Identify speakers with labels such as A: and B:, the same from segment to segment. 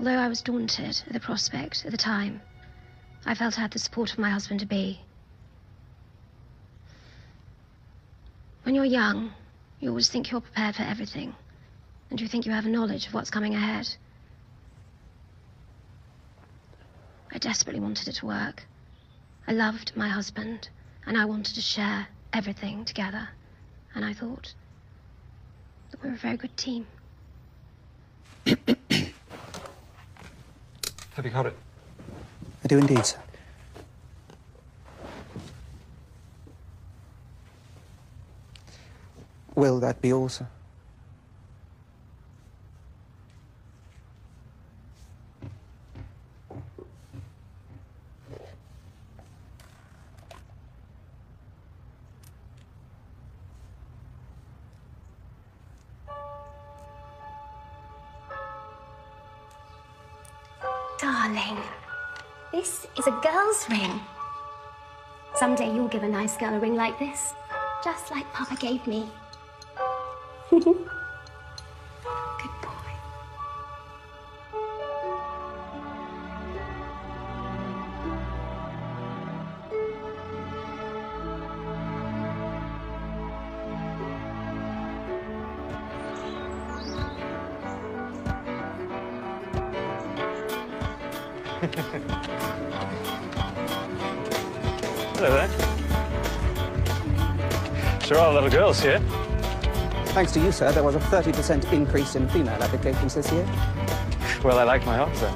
A: Although I was daunted at the prospect at the time, I felt I had the support of my husband-to-be. When you're young, you always think you're prepared for everything, and you think you have a knowledge of what's coming ahead. I desperately wanted it to work. I loved my husband, and I wanted to share everything together. And I thought that we were a very good team.
B: Have you got it?
C: I do indeed, sir. Will that be all, sir?
D: Darling, this is a girl's ring. Someday you'll give a nice girl a ring like this, just like Papa gave me. Good boy.
B: Hello there. Sure are a lot of girls here.
C: Thanks to you, sir, there was a 30% increase in female applications this year.
B: Well, I like my odds then.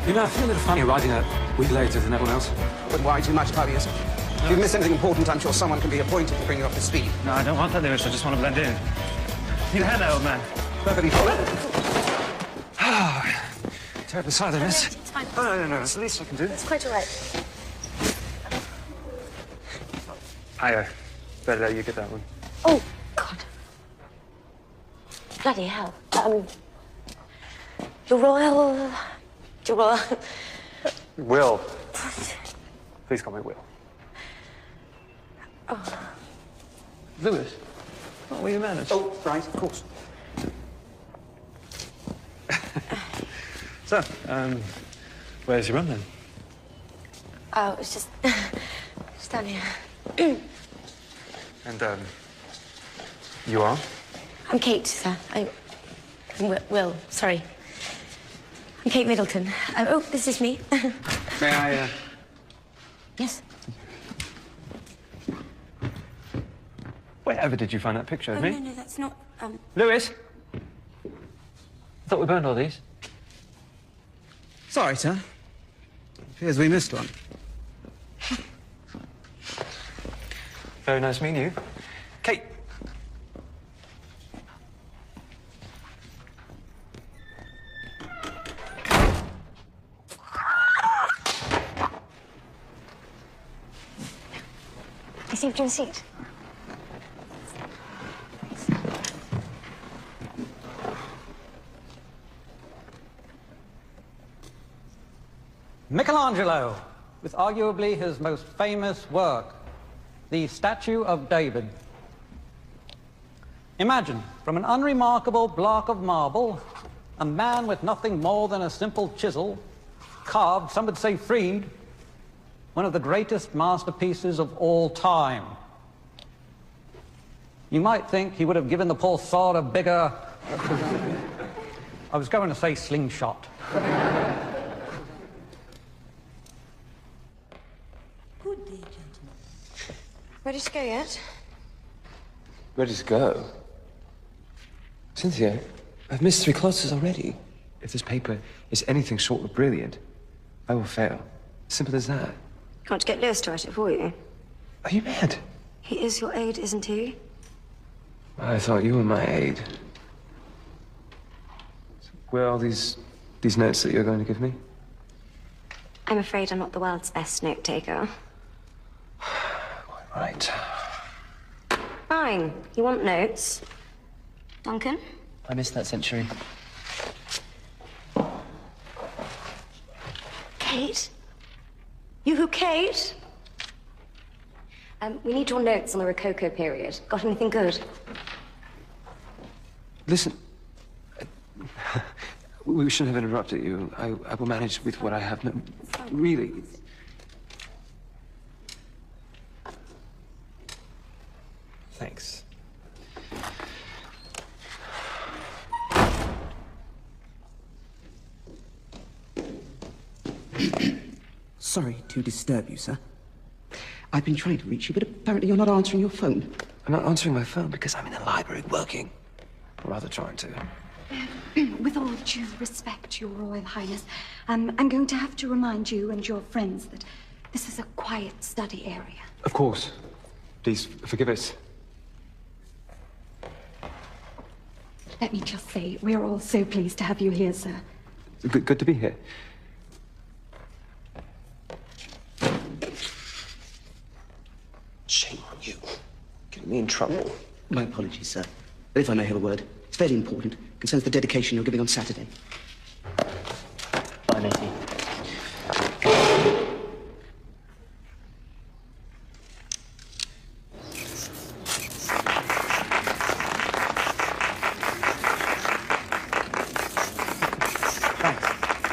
E: You know, I feel a little funny arriving a week later than everyone else.
C: But why too much, Claudius? If you miss anything important, I'm sure someone can be appointed to bring you up to speed.
B: No, I don't want that, Lewis. I just want to blend in. Need a hand, old man.
C: Perfectly fine.
B: Terrible silence.
D: It's fine.
B: Oh, no, it's the least I can do.
D: It's quite all right.
B: Better let you get that one.
D: Oh, God. Bloody hell. Your Royal...
B: Will. Please call me Will.
D: Oh.
B: Lewis? What were your manners?
C: Oh, right, of course.
B: So, where's your mum then?
D: Oh, it's just down here.
B: And, you are?
D: I'm Kate, sir. I'm Will, sorry. I'm Kate Middleton. Oh, this is me.
B: May I,
D: Yes.
B: Wherever did you find that picture of me?
D: No, that's not,
B: Lewis? I thought we burned all these.
C: Sorry, sir. Appears we missed one.
B: Very nice meeting you. Kate.
D: Received your receipt.
F: Michelangelo, with arguably his most famous work, the Statue of David. Imagine, from an unremarkable block of marble, a man with nothing more than a simple chisel carved, some would say freed, one of the greatest masterpieces of all time. You might think he would have given the poor sod a bigger... I was going to say slingshot.
D: Good day, gentlemen. Ready to go yet?
G: Ready to go? Cynthia, I've missed 3 classes already. If this paper is anything short of brilliant, I will fail. Simple as that.
D: Can't you get Lewis to write it for you?
G: Are you mad?
D: He is your aide, isn't he?
G: I thought you were my aide. Where are these notes that you're going to give me?
D: I'm afraid I'm not the world's best note-taker.
G: Quite right.
D: Fine. You want notes? Duncan?
G: I missed that century.
D: Kate? You who, Kate? We need your notes on the Rococo period. Got anything good?
G: Listen, we shouldn't have interrupted you. I will manage with what I have. No, really. Thanks.
C: Sorry to disturb you, sir. I've been trying to reach you, but apparently you're not answering your phone.
G: I'm not answering my phone because I'm in the library working. Or rather trying to.
H: With all due respect, Your Royal Highness, I'm going to have to remind you and your friends that this is a quiet study area.
G: Of course. Please forgive us.
H: Let me just say, we're all so pleased to have you here, sir.
G: Good to be here. Shame on you. Getting me in trouble.
C: My apologies, sir. But if I may have a word, it's very important. Concerns the dedication you're giving on Saturday.
B: Bye, matey.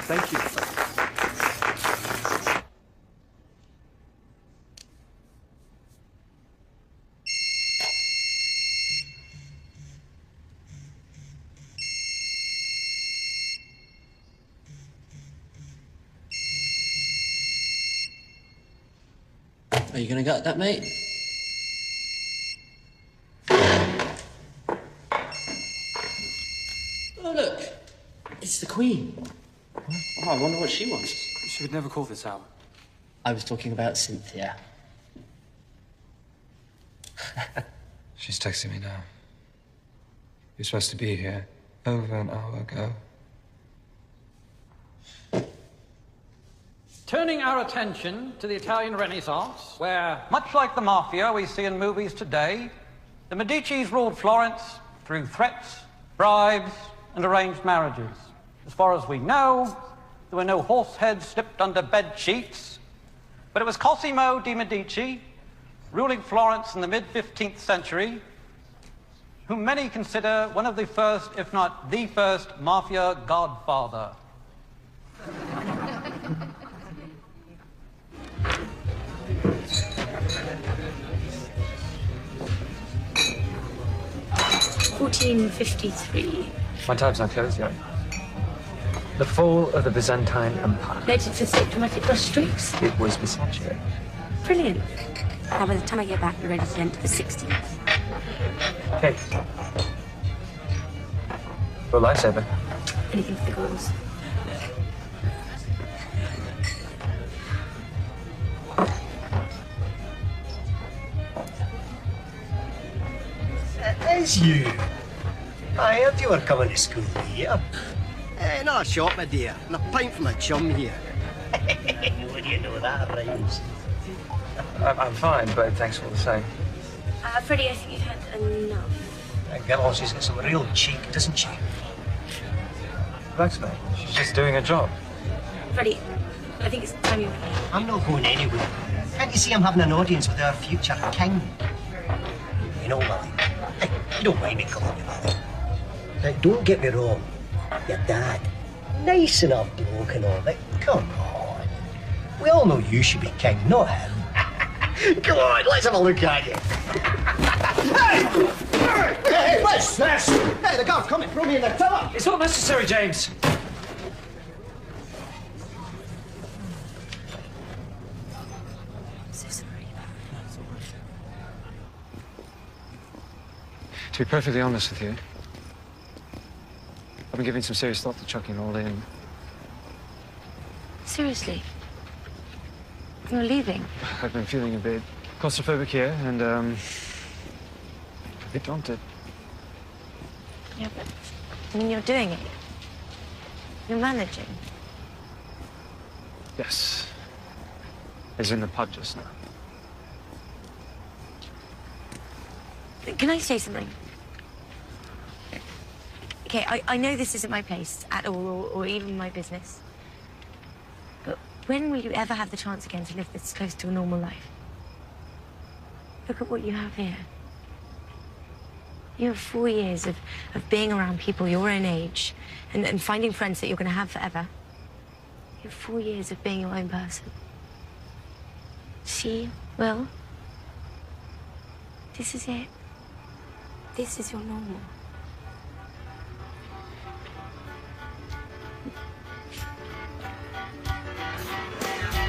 G: Thank you.
B: Are you gonna gut that, mate? Oh, look. It's the Queen. Oh, I wonder what she wants.
E: She would never call this hour.
B: I was talking about Cynthia.
G: She's texting me now. You're supposed to be here over an hour ago.
F: Turning our attention to the Italian Renaissance, where, much like the mafia we see in movies today, the Medicis ruled Florence through threats, bribes, and arranged marriages. As far as we know, there were no horse heads slipped under bed sheets, but it was Cosimo de' Medici, ruling Florence in the mid-15th century, whom many consider one of the first, if not the first, mafia godfather.
I: (1453).
G: My tab's not closed yet. The fall of the Byzantine Empire.
I: Noted for thick dramatic brush strokes.
G: It was Versace.
I: Brilliant. Now, by the time I get back, we're ready to enter the 60s.
G: Okay. For a lifesaver.
I: Anything for the girls.
J: It's you. I heard you were coming to school here. Not a shot, my dear, and a pint from a chum here. What do you know that rhymes?
G: I'm fine, but thanks all the same.
I: Freddie, I think you've had enough.
J: That girl, she's got some real cheek, doesn't she?
G: Relax, mate. She's just doing her job.
I: Freddie, I think it's time you went.
J: I'm not going anywhere. Can't you see I'm having an audience with our future king? You know, Lily, you don't mind me calling you that. Now, don't get me wrong. Your dad, nice enough bloke and all, but come on. We all know you should be king, not him. Come on, let's have a look at you. Hey, what's this? Hey, the guard's coming, throw me in the tower.
E: It's not necessary, James.
I: So sorry.
G: To be perfectly honest with you, I've been giving some serious thought to chucking it all in.
I: Seriously? You're leaving?
G: I've been feeling a bit claustrophobic here and, a bit daunted.
I: Yeah, but I mean, you're doing it. You're managing.
G: Yes. Is in the pub just now.
I: Can I say something? Okay, I know this isn't my place at all, or even my business. But when will you ever have the chance again to live this close to a normal life? Look at what you have here. You have 4 years of being around people your own age and finding friends that you're going to have forever. You have 4 years of being your own person. See, Will? This is it. This is your normal.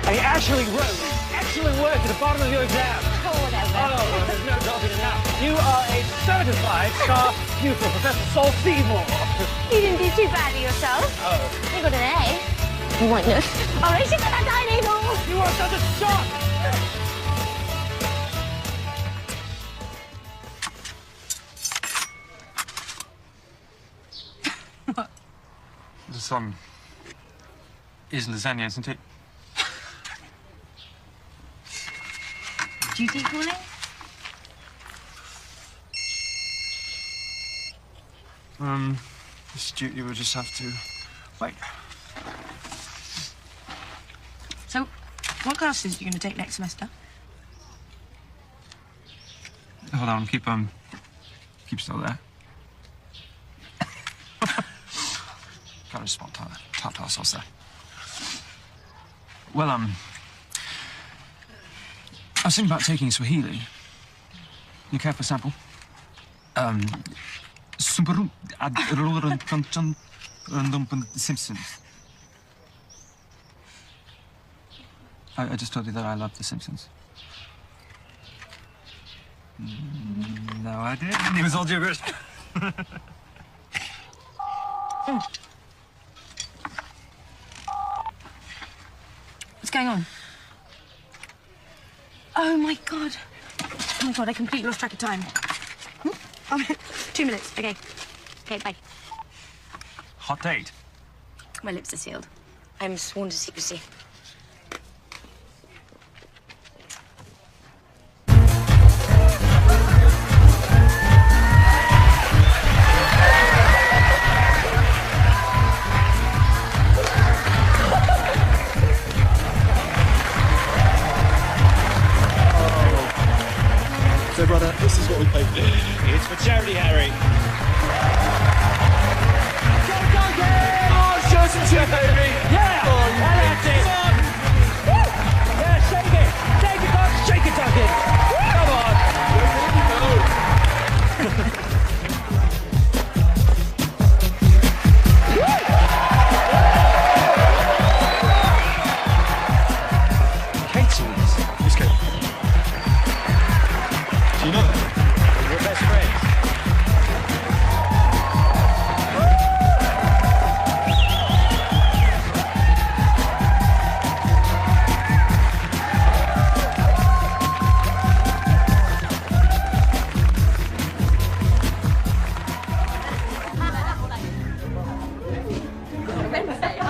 E: I actually wrote excellent work at the bottom of your exam.
I: Oh, whatever.
E: Oh, there's no dropping in that. You are a certified star pupil, Professor Saul Seymour.
I: You didn't do too badly yourself.
E: Oh.
I: You got an A. You might know. All right, you got a tiny ball.
E: You are such a shock.
K: The sun is lasagna, isn't it?
I: Do you keep calling?
K: Stu, you will just have to wait.
L: So, what classes are you going to take next semester?
K: Hold on, keep still there. Can't respond to ourselves there. Well, I was thinking about taking Swahili. You care for a sample? Simpsons. I just told you that I love The Simpsons. No, I didn't. It was all gibberish.
L: What's going on? Oh, my God. Oh, my God, I completely lost track of time. Oh, 2 minutes. Okay. Okay, bye.
K: Hot date.
L: My lips are sealed.
I: I'm sworn to secrecy.
M: So, brother, this is what we paid for.
E: It's for charity, Harry.
M: Oh, show some shit, baby!
E: Yeah! That's it! Yeah, shake it! Shake it, Doc! Shake it, Duncan! Come on!
K: Kate's all this. Who's Kate? Do you know her?
E: We're best friends.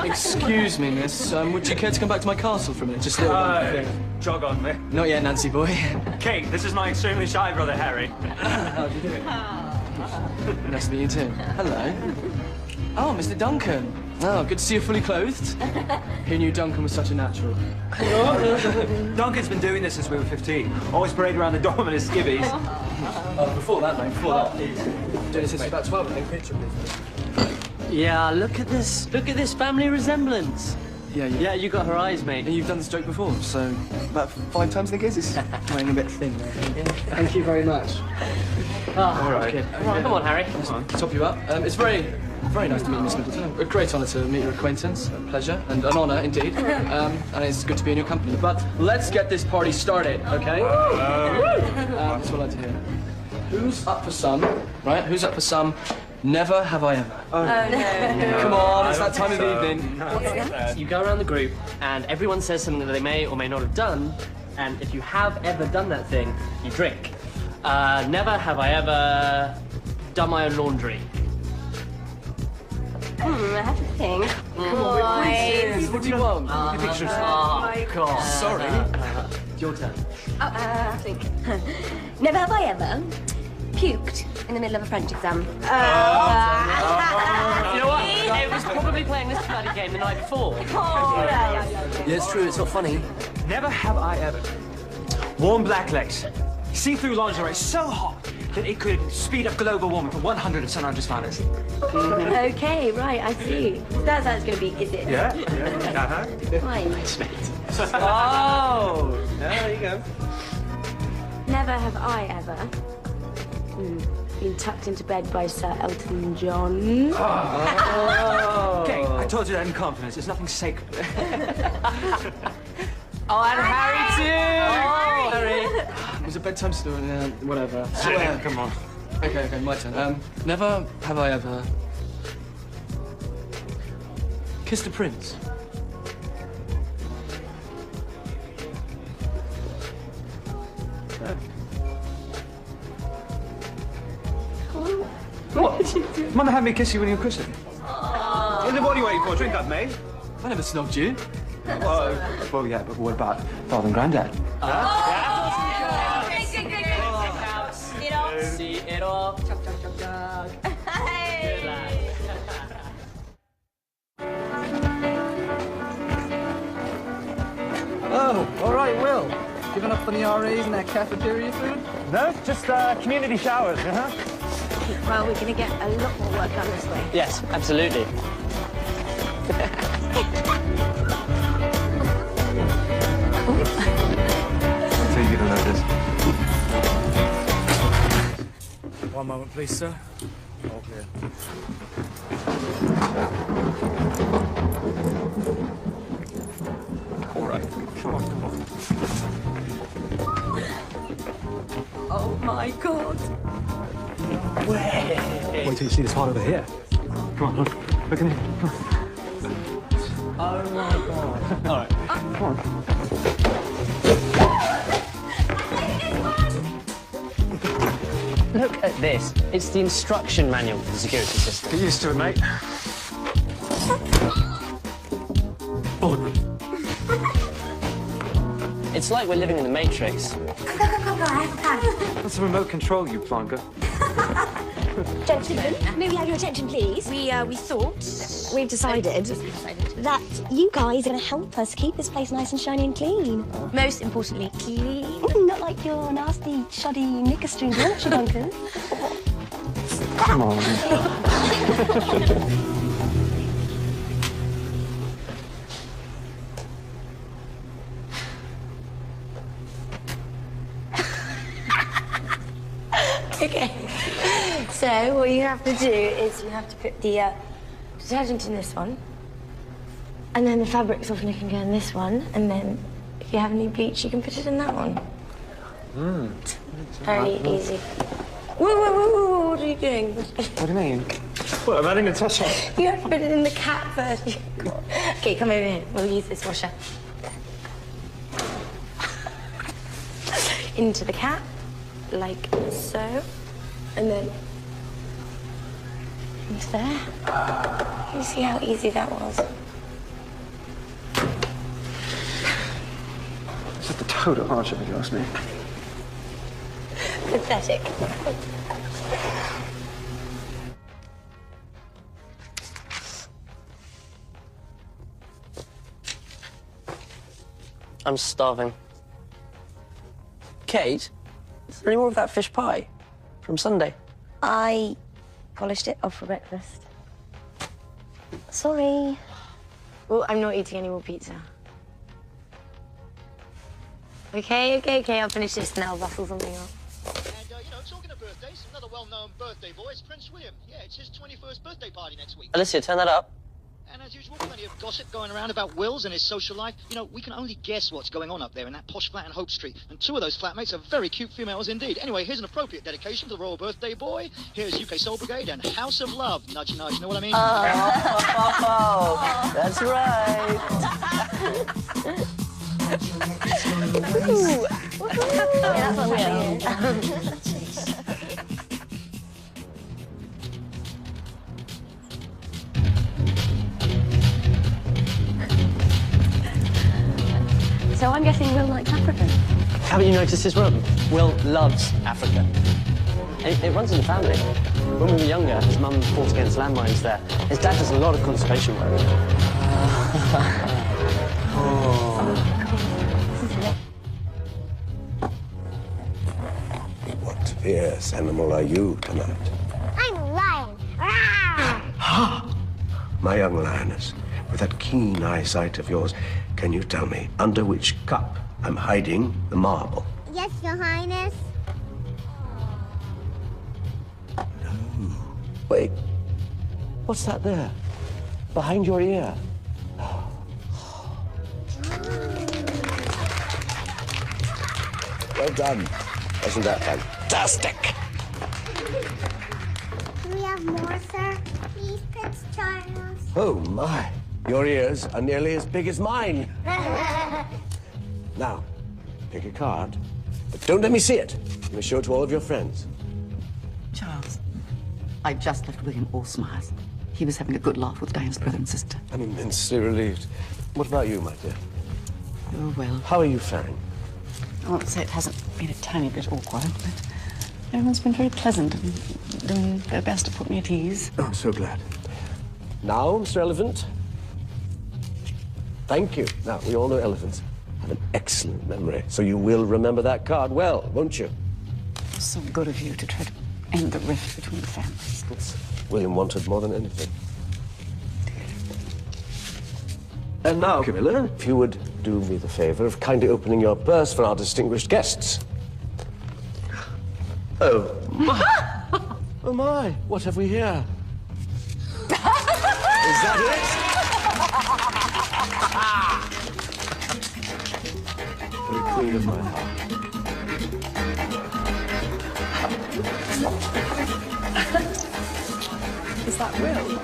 N: Excuse me, miss. Would you care to come back to my castle for a minute? Just a little thing.
E: Jog on, mate.
N: Not yet, Nancy boy.
E: Kate, this is my extremely shy brother, Harry.
N: How do you do? Nice to meet you too. Hello. Oh, Mr. Duncan. Oh, good to see you fully clothed. Who knew Duncan was such a natural?
E: Duncan's been doing this since we were 15. Always parade around the dorm in his skivvies.
N: Oh, before that, mate, before that. Doing it since about 12, I think. Picture, please.
B: Yeah, look at this. Look at this family resemblance.
N: Yeah,
B: you got her eyes, mate.
N: And you've done this joke before, so about 5 times, I think it is. It's weighing a bit thin there. Thank you very much.
B: All right.
N: Okay.
B: Come on, Harry.
N: To top you up, it's very nice to meet you, Miss Middleton. A great honour to meet your acquaintance. A pleasure and an honour indeed. And it's good to be in your company. But let's get this party started, okay? That's what I'd like to hear. Who's up for some? Right? Who's up for some? Never have I ever.
B: Oh, no.
N: Come on, it's that time of the evening.
B: You go around the group, and everyone says something that they may or may not have done, and if you have ever done that thing, you drink. Never have I ever done my own laundry.
D: I have to think.
N: Come on, we're what do you want? Pictures.
B: Oh, my God.
N: Sorry.
B: Your turn.
D: I think. Never have I ever puked in the middle of a French exam.
B: You know what? It was probably playing this bloody game the night before.
N: Yeah, it's true, it's not funny.
E: Never have I ever worn black lace
K: See-through lingerie so hot that it could speed up global warming for 100 of Sunrider's finest.
I: Okay, right, I see. That's how it's going to be, is it?
K: Yeah.
I: Fine.
K: Oh, there you go.
I: Never have I ever been tucked into bed by Sir Elton John.
K: Okay, I told you that in confidence. There's nothing sacred.
B: Oh, and Harry too!
N: Oh, Harry! It was a bedtime story, whatever.
K: Yeah, come on.
N: Okay, my turn. Never have I ever kissed a prince.
K: What? Mother had me kiss you when you were christened. What are you waiting for? Drink up, mate.
N: I never snogged you.
K: Well, yeah, but what about Father and Granddad?
B: See it all.
L: Chug, chug, chug, chug.
B: Good lad.
O: Oh, all right, Will. Giving up on the RAs and that cafeteria food?
K: No, just community showers,
I: Well, we're going to get a lot more work done this way.
B: Yes, absolutely.
K: So you don't know this.
N: One moment, please, sir. Okay.
K: All right, come on.
L: Oh my God.
K: Wait till you see this part over here. Come on, look in here.
B: Oh my God. All right.
K: Come on.
B: Look at this. It's the instruction manual for the security system.
K: Get used to it, mate.
B: It's like we're living in the Matrix.
D: Go, I have a plan.
K: That's a remote control, you plonker.
D: Gentlemen, may we have your attention, please? We've decided that you guys are going to help us keep this place nice and shiny and clean.
I: Most importantly, clean.
D: Not like your nasty, shoddy knicker strings, aren't you, Duncan?
K: Come on.
I: Okay. So what you have to do is you have to put the detergent in this one, and then the fabric softener can go in this one, and then if you have any bleach, you can put it in that one. Very easy. Whoa, what are you doing?
K: What do you mean? What, I'm adding a touch on?
I: You have to put it in the cat first. Okay, come over here. We'll use this washer. Into the cat, like so, and then into there. You see how easy that was?
K: It's just a total hardship, if you ask me.
I: Pathetic.
B: I'm starving. Kate, is there any more of that fish pie from Sunday?
D: I polished it off for breakfast. Sorry.
I: Well, I'm not eating any more pizza. Okay, I'll finish this and I'll rustle something up.
P: And, talking of birthdays, another well-known birthday boy is Prince William. Yeah, it's his 21st birthday party next week.
B: Alicia, turn that up.
P: And as usual, plenty of gossip going around about Wills and his social life. We can only guess what's going on up there in that posh flat in Hope Street. And two of those flatmates are very cute females indeed. Anyway, here's an appropriate dedication for the royal birthday boy. Here's UK Soul Brigade and House of Love. Nudge, nudge, know what I mean?
B: Oh, that's right.
D: Yeah, that's what I'm So I'm guessing Will likes Africa.
B: Haven't you noticed his room? Will loves Africa. It runs in the family. When we were younger, his mum fought against landmines there. His dad does a lot of conservation work.
Q: fierce animal are you tonight?
R: I'm a lion. Rawr!
Q: My young lioness, with that keen eyesight of yours, can you tell me under which cup I'm hiding the marble?
R: Yes, Your Highness.
Q: Wait, what's that there? Behind your ear? Well done. Wasn't that fantastic?
R: Do we have more, sir? Please, Prince Charles.
Q: Oh, my. Your ears are nearly as big as mine. Now, pick a card, but don't let me see it. You must show it to all of your friends.
S: Charles, I just left William Allsmire's. He was having a good laugh with Diane's brother and sister.
Q: I'm immensely relieved. What about you, my dear?
S: Oh, well.
Q: How are you faring?
S: I won't say it hasn't been a tiny bit awkward, but everyone's been very pleasant and doing their best to put me at ease.
Q: Oh, I'm so glad. Now, Mr. Elephant. Thank you. Now, we all know elephants have an excellent memory, so you will remember that card well, won't you?
S: So good of you to try to end the rift between the families.
Q: It's William wanted more than anything. And now, Camilla, if you would do me the favor of kindly opening your purse for our distinguished guests. Oh, my. Oh, my. What have we here? Is that it? For the queen of my heart.
S: Is that Will?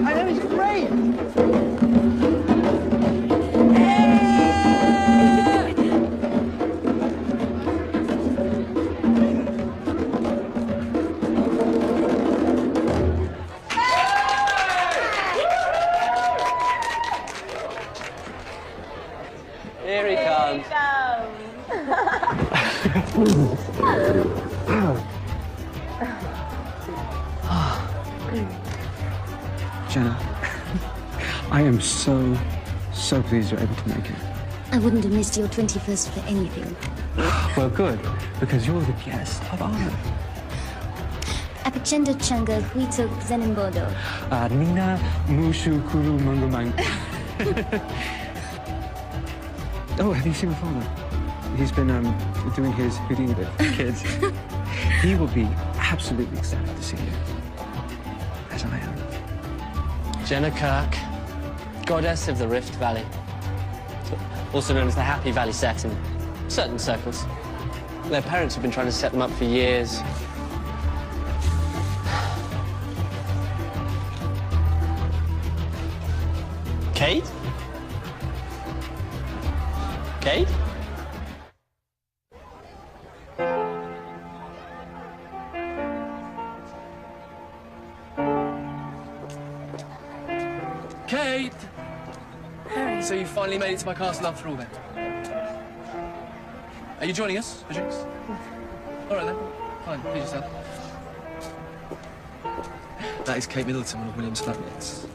O: I know, he's great.
B: Here he comes.
C: Jenna, I am so pleased you're able to make it.
D: I wouldn't have missed your 21st for anything.
C: Well, good, because you're the guest of honor.
D: Apachenda changa huito zenembodo.
C: Nina mushu kuru mangumang. Oh, have you seen my father? He's been doing his Houdini with kids. He will be absolutely ecstatic to see you, as I am.
B: Jenna Kirk, goddess of the Rift Valley. Also known as the Happy Valley set in certain circles. Their parents have been trying to set them up for years. Kate? Kate?
N: Kate! Harry. So you finally made it to my castle after all then? Are you joining us for drinks? All right then. Fine, please yourself. That is Kate Middleton, one of William's flatmates.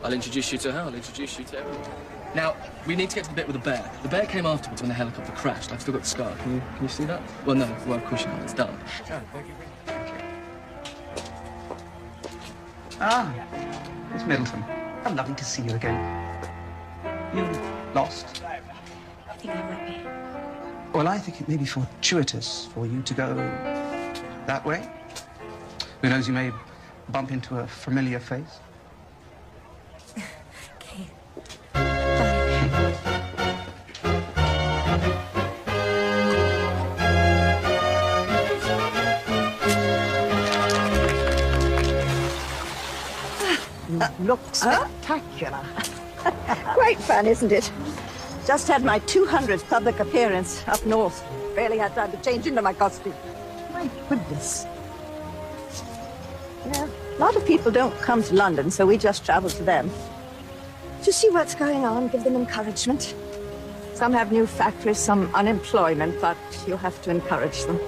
N: I'll introduce you to her, I'll introduce you to everyone. Now, we need to get to the bit with the bear. The bear came afterwards when the helicopter crashed. I've still got the scar. Can you see that? Well, no. Well, of course you know. It's done.
O: Thank you. Ah, Miss Middleton. How lovely to see you again. You lost?
L: I think I might be.
O: Well, I think it may be fortuitous for you to go that way. Who knows, you may bump into a familiar face.
T: Looks spectacular. Quite fun, isn't it? Just had my 200th public appearance up north. Barely had time to change into my costume. My goodness. Yeah, a lot of people don't come to London, so we just travel to them. To see what's going on, give them encouragement. Some have new factories, some unemployment, but you have to encourage them.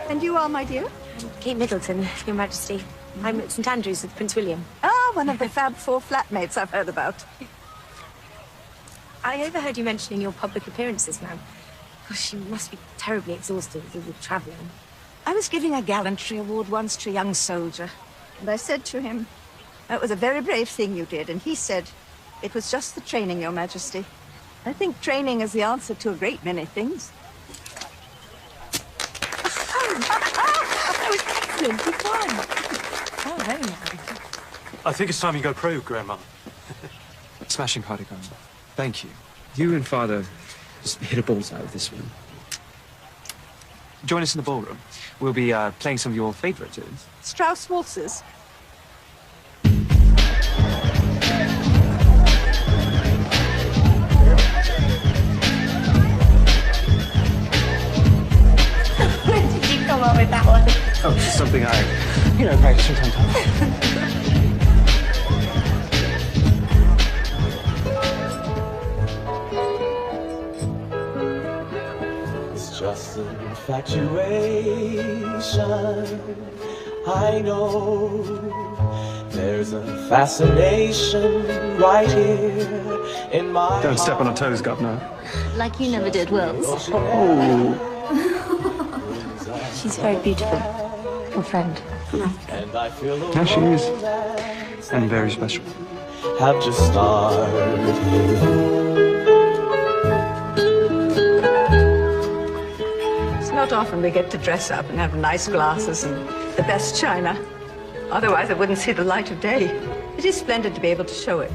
T: And you are, my dear?
I: Kate Middleton, Your Majesty. I'm at St Andrews with Prince William.
T: Ah, one of the Fab Four flatmates I've heard about.
I: I overheard you mentioning your public appearances, ma'am. Gosh, you must be terribly exhausted with all the travelling.
T: I was giving a gallantry award once to a young soldier, and I said to him, "That was a very brave thing you did," and he said, "It was just the training, Your Majesty. I think training is the answer to a great many things."
I: That was excellent. Good one. Oh, very nice.
C: I think it's time you go pro, Grandma.
G: Smashing party, Grandma. Thank you. You and Father just hit a bullseye with this one. Join us in the ballroom. We'll be playing some of your favorite tunes.
T: Strauss waltzes.
I: When did you come up with that one?
C: Oh, this is something I, practice from time to time.
E: Just an infatuation. I know there's a fascination right here in my
C: Don't step on her toes, Governor.
D: Like you never did, Wills.
C: Oh.
I: She's very beautiful. Your friend.
E: And I feel
C: Yeah, she is. And very special.
E: Have just started.
T: It's not often we get to dress up and have nice glasses and the best china. Otherwise, I wouldn't see the light of day. It is splendid to be able to show it.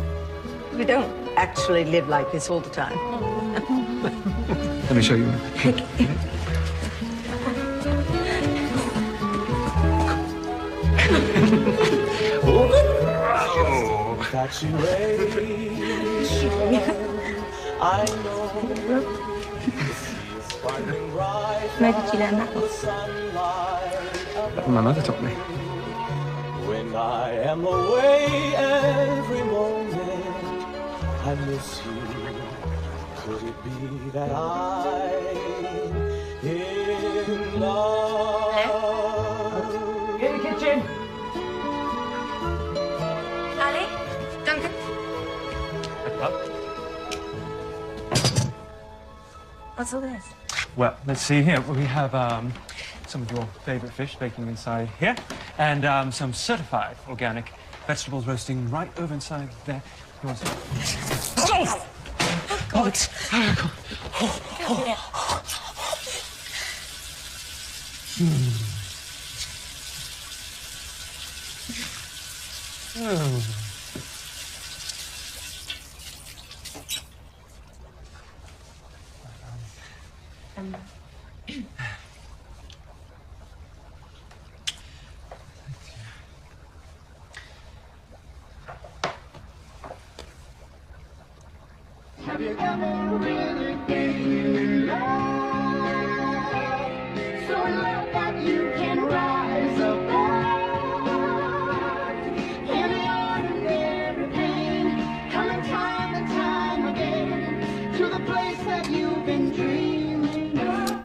T: We don't actually live like this all the time.
C: Let me show you.
E: I know.
I: Where did you learn that one?
C: My mother taught me.
E: When I am away every moment, I miss you. Could it be that I'm in love?
L: In the kitchen.
I: Ali? Duncan? What's all this?
C: Well, let's see here. We have some of your favorite fish baking inside here, and some certified organic vegetables roasting right over inside there. You want some?
I: Oh, God.
E: Have you ever really been in love? So in love that you can rise above any ordinary pain, coming time and time again to the place that you've been dreaming of.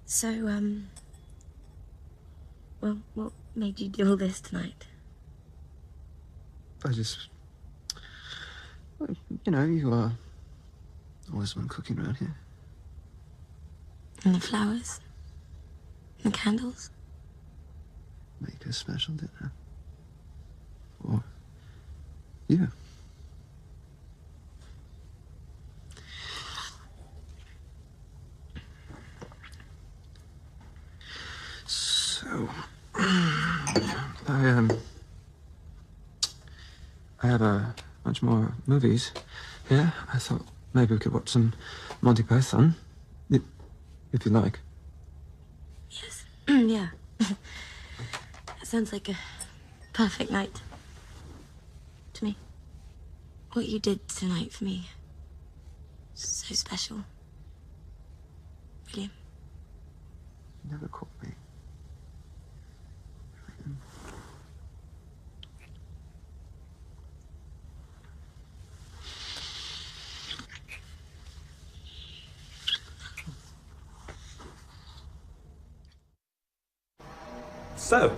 I: So, well, what made you do all this tonight?
C: I just... You are always the one cooking around here.
I: And the flowers? And the candles?
C: Make a special dinner. For you. So, I have a bunch more movies here. I thought maybe we could watch some Monty Python, if you like.
I: Yes. Yeah. That sounds like a perfect night. To me. What you did tonight for me. So special. William.
C: You never caught me. So,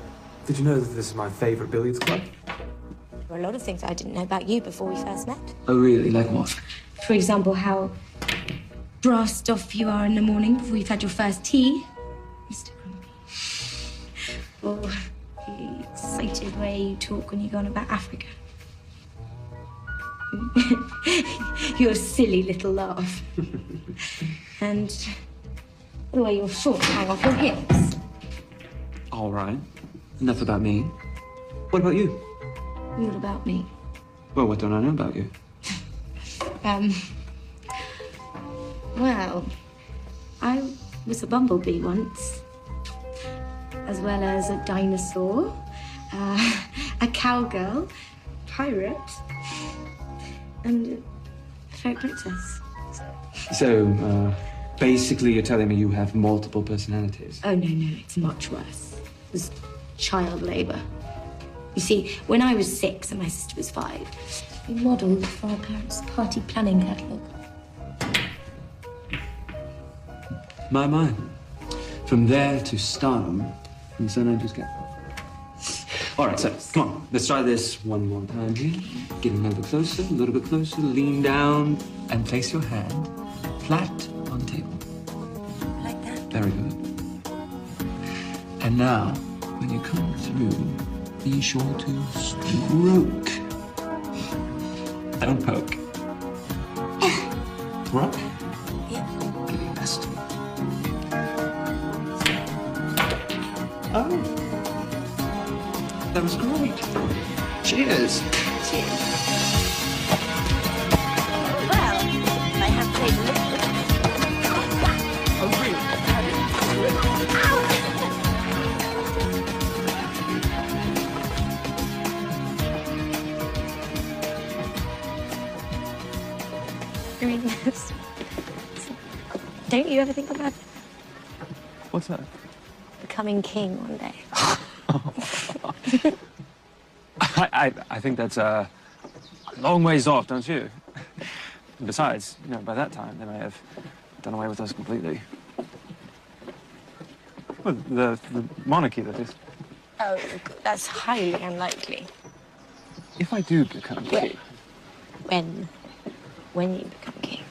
C: did you know that this is my favourite billiards club?
I: There were a lot of things I didn't know about you before we first met.
N: Oh, really? Like what?
I: For example, how brassed off you are in the morning before you've had your first tea, Mr. Grumpy. Or the excited way you talk when you go on about Africa. Your silly little laugh. And the way your shorts hang off your hips.
C: All right. Enough about me. What about you?
I: What about me?
C: Well, what don't I know about you?
I: Well, I was a bumblebee once, as well as a dinosaur, a cowgirl, pirate, and a fairy princess.
C: So, basically you're telling me you have multiple personalities?
I: Oh, no, it's much worse. It was child labour. You see, when I was 6 and my sister was 5, we modelled for our parents' party planning catalogue.
C: My. From there to stardom, from surname to scandal. All right, so, come on. Let's try this one more time here. Get a little bit closer, lean down, and place your hand flat on the table.
I: Like that?
C: Very good. And now, when you come through, be sure to stroke. Don't poke. Right?
I: Yeah.
C: Give your best. Oh. That was great. Cheers.
I: Cheers. Well, I have played a little bit.
C: Oh,
I: I mean, don't you ever think about
C: What's that?
I: becoming king one day?
C: I think that's a long ways off, don't you? And besides, you know, by that time, they may have done away with us completely. Well, the monarchy, that is.
I: Oh, that's highly unlikely.
C: If I do become king,
I: When you become king.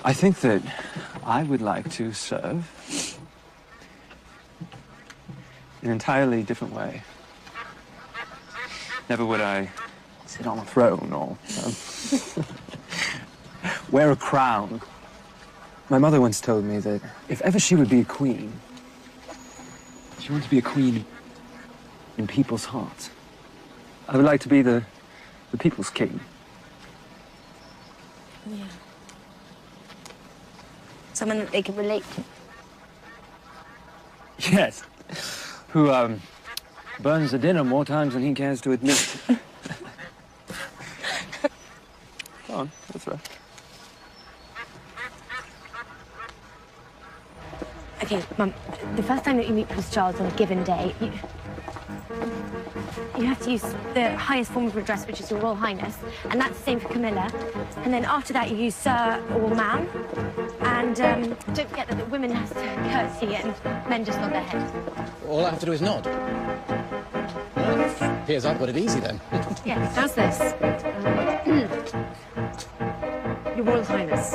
C: I think that I would like to serve in an entirely different way. Never would I sit on a throne or wear a crown. My mother once told me that if ever she would be a queen, she wanted to be a queen in people's hearts. I would like to be the people's king.
I: Yeah. Someone that they can relate to.
C: Yes. Who, burns the dinner more times than he cares to admit. Go on, that's right.
I: Okay, Mum, the first time that you meet Prince Charles on a given day, you have to use the highest form of address, which is Your Royal Highness, and that's the same for Camilla. And then after that, you use Sir or Ma'am. And don't forget that the women have to curtsy and men just nod their heads.
U: All I have to do is nod. Well, appears I've got it easy then.
L: Yes, how's this? Your Royal Highness.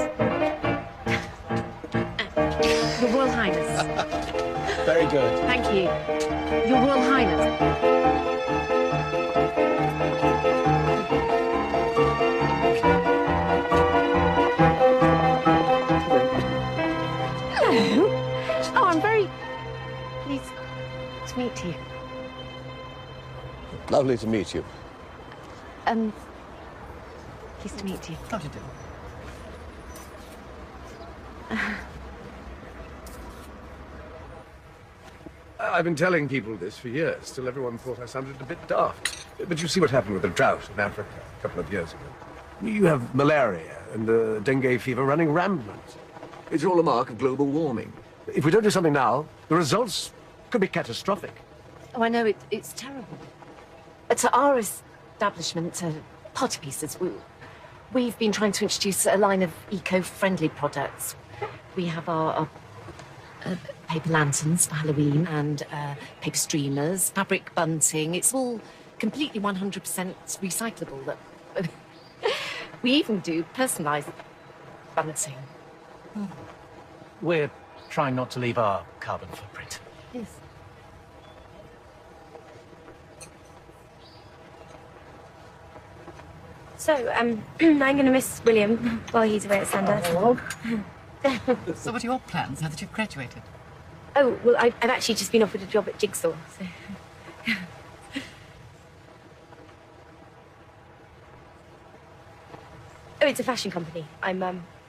L: Your Royal Highness.
U: Very good.
L: Thank you. Your Royal Highness. Hello. Oh, I'm very pleased to meet you.
Q: Lovely to meet you.
L: Pleased to meet you.
U: How do you do?
Q: I've been telling people this for years, till everyone thought I sounded a bit daft. But you see what happened with the drought in Africa a couple of years ago. You have malaria and dengue fever running rampant. It's all a mark of global warming. If we don't do something now, the results could be catastrophic.
L: Oh, I know, it's terrible. At our establishment, Party Pieces, we've been trying to introduce a line of eco-friendly products. We have our paper lanterns for Halloween and paper streamers, fabric bunting. It's all completely 100% recyclable. That we even do personalised bunting.
K: We're trying not to leave our carbon footprint.
L: Yes.
I: So, I'm going to miss William while he's away at Sandhurst.
S: So what are your plans now that you've graduated?
I: Oh, well, I've actually just been offered a job at Jigsaw, so... Oh, it's a fashion company. I'm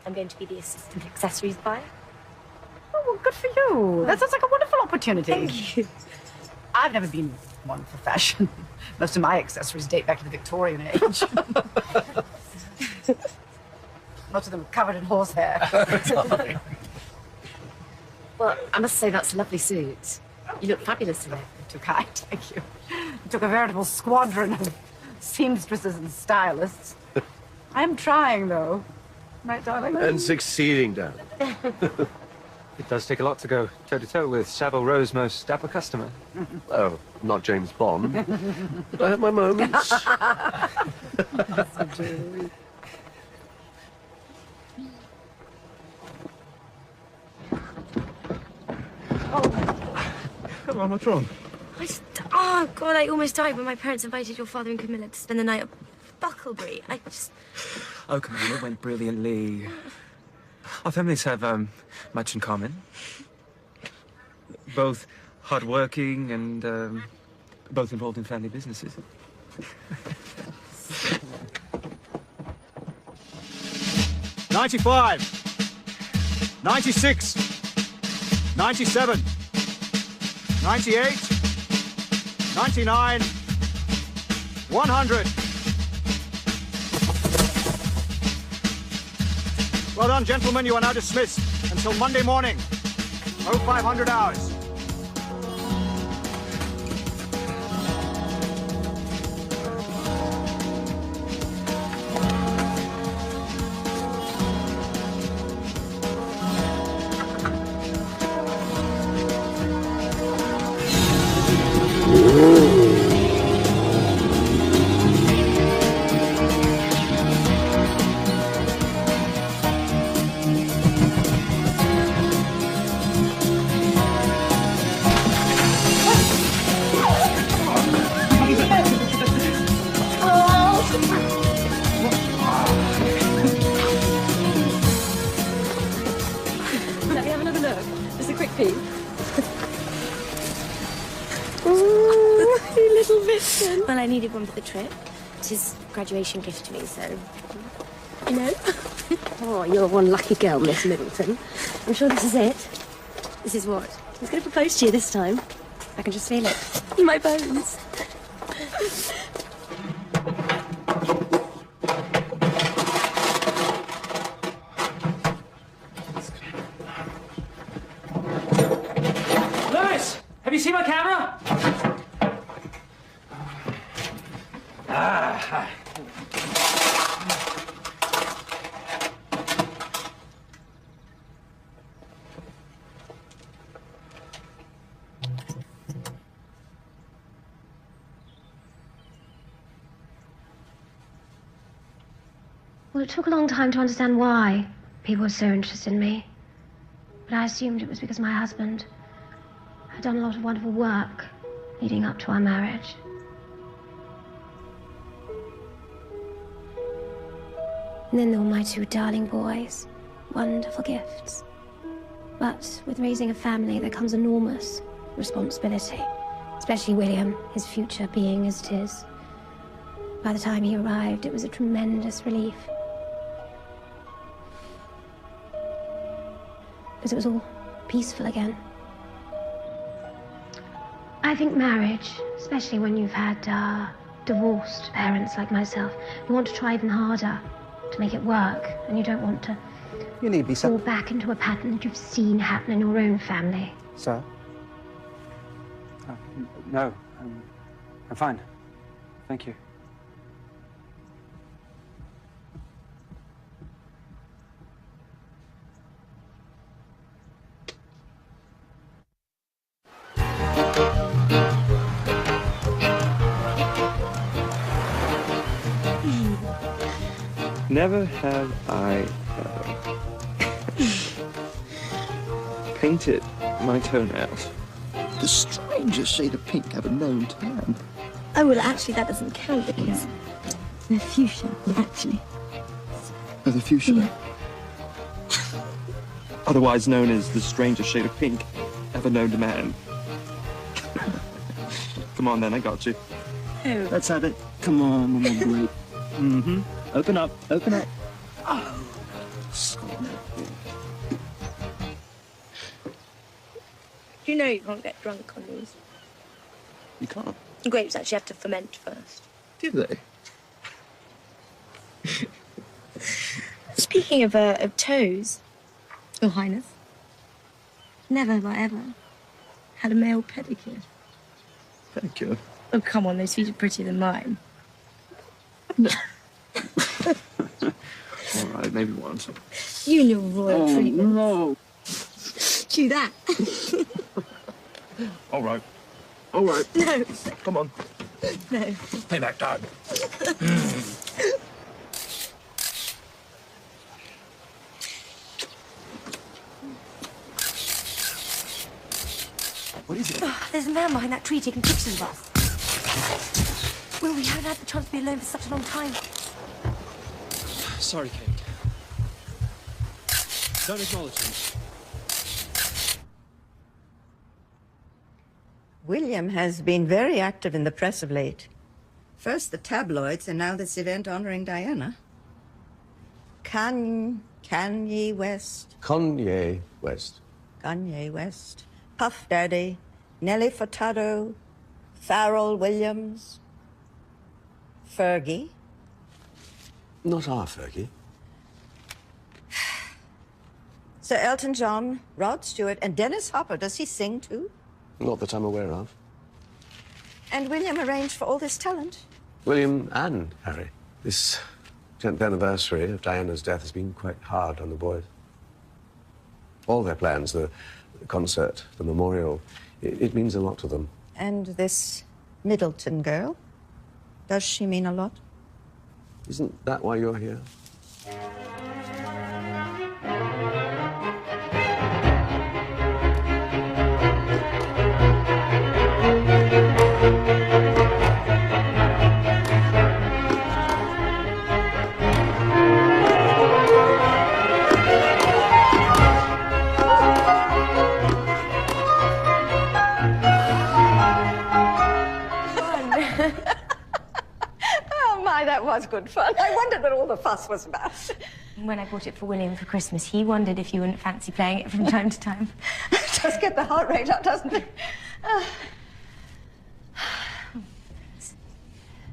I: going to be the assistant accessories buyer.
S: Oh, well, good for you. That sounds like a wonderful opportunity.
I: Thank you.
S: I've never been one for fashion. Most of my accessories date back to the Victorian age. Most of them covered in horsehair.
L: Well, I must say that's a lovely suit. You look fabulous in it.
S: Too kind, thank you. It took a veritable squadron of seamstresses and stylists. I'm trying, though. Right, darling?
Q: And succeeding, darling.
C: It does take a lot to go toe-to-toe with Savile Row's most dapper customer.
Q: Oh, not James Bond. But I have my moments.
C: Come on, what's wrong?
I: Oh, God, I almost died when my parents invited your father and Camilla to spend the night at Bucklebury.
C: Oh, come on, it went brilliantly. Our families have much in common. Both hardworking and both involved in family businesses.
K: 95, 96, 97, 98, 99, 100. Well done, gentlemen. You are now dismissed until Monday morning, 0500 hours.
I: Let me have another look. Just a quick peek. Ooh, you little vixen. Well, I needed one for the trip. It's his graduation gift to me, so... You know? Oh, you're one lucky girl, Miss Middleton. I'm sure this is it. This is what? He's going to propose to you this time. I can just feel it. In my bones.
B: Lewis, have you seen my camera? Hi.
D: Well, it took a long time to understand why people were so interested in me. But I assumed it was because my husband had done a lot of wonderful work leading up to our marriage. And then there were my two darling boys. Wonderful gifts. But with raising a family, there comes enormous responsibility. Especially William, his future being as it is. By the time he arrived, it was a tremendous relief. Because it was all peaceful again. I think marriage, especially when you've had divorced parents like myself, you want to try even harder to make it work, and you don't want to
O: You need me,
D: fall
O: sir.
D: back into a pattern that you've seen happen in your own family.
O: Sir?
C: No, I'm fine. Thank you. Never have I ever painted my toenails.
A: The strangest shade of pink ever known to man.
I: Oh, well, actually, that doesn't count because they're fuchsia, actually.
A: Oh, the fuchsia. Otherwise known as the strangest shade of pink ever known to man. Come on, then, I got you.
I: Oh.
A: Let's have it. Come on, my grape. Mm-hmm. Open up, open up. Oh.
I: Do you know you can't get drunk on these?
A: You can't.
I: Grapes actually have to ferment first.
A: Do they?
I: Speaking of toes, Your Highness, never have I ever had a male pedicure.
A: Pedicure?
I: Oh, come on, those feet are prettier than mine.
A: All right, maybe once.
I: You and your royal treatment.
A: No.
I: Do that.
A: All right. All right.
I: No.
A: Come on.
I: No.
A: Payback time. What is it?
I: Oh, there's a man behind that tree taking pictures of us. Will, we haven't had the chance to be alone for such a long time.
C: Sorry, Kate. Don't acknowledge him.
T: William has been very active in the press of late. First the tabloids, and now this event honoring Diana. Kanye West.
Q: Kanye West.
T: Kanye West. Puff Daddy. Nelly Furtado. Pharrell Williams. Fergie.
Q: Not our Fergie.
T: Sir Elton John, Rod Stewart, and Dennis Hopper. Does he sing too?
Q: Not that I'm aware of.
T: And William arranged for all this talent?
Q: William and Harry. This 10th anniversary of Diana's death has been quite hard on the boys. All their plans, the concert, the memorial, it means a lot to them.
T: And this Middleton girl? Does she mean a lot?
Q: Isn't that why you're here?
T: Oh, my, that was good fun. I wondered what all the fuss was about.
I: When I bought it for William for Christmas, he wondered if you wouldn't fancy playing it from time to time.
T: Just get the heart rate up, doesn't it?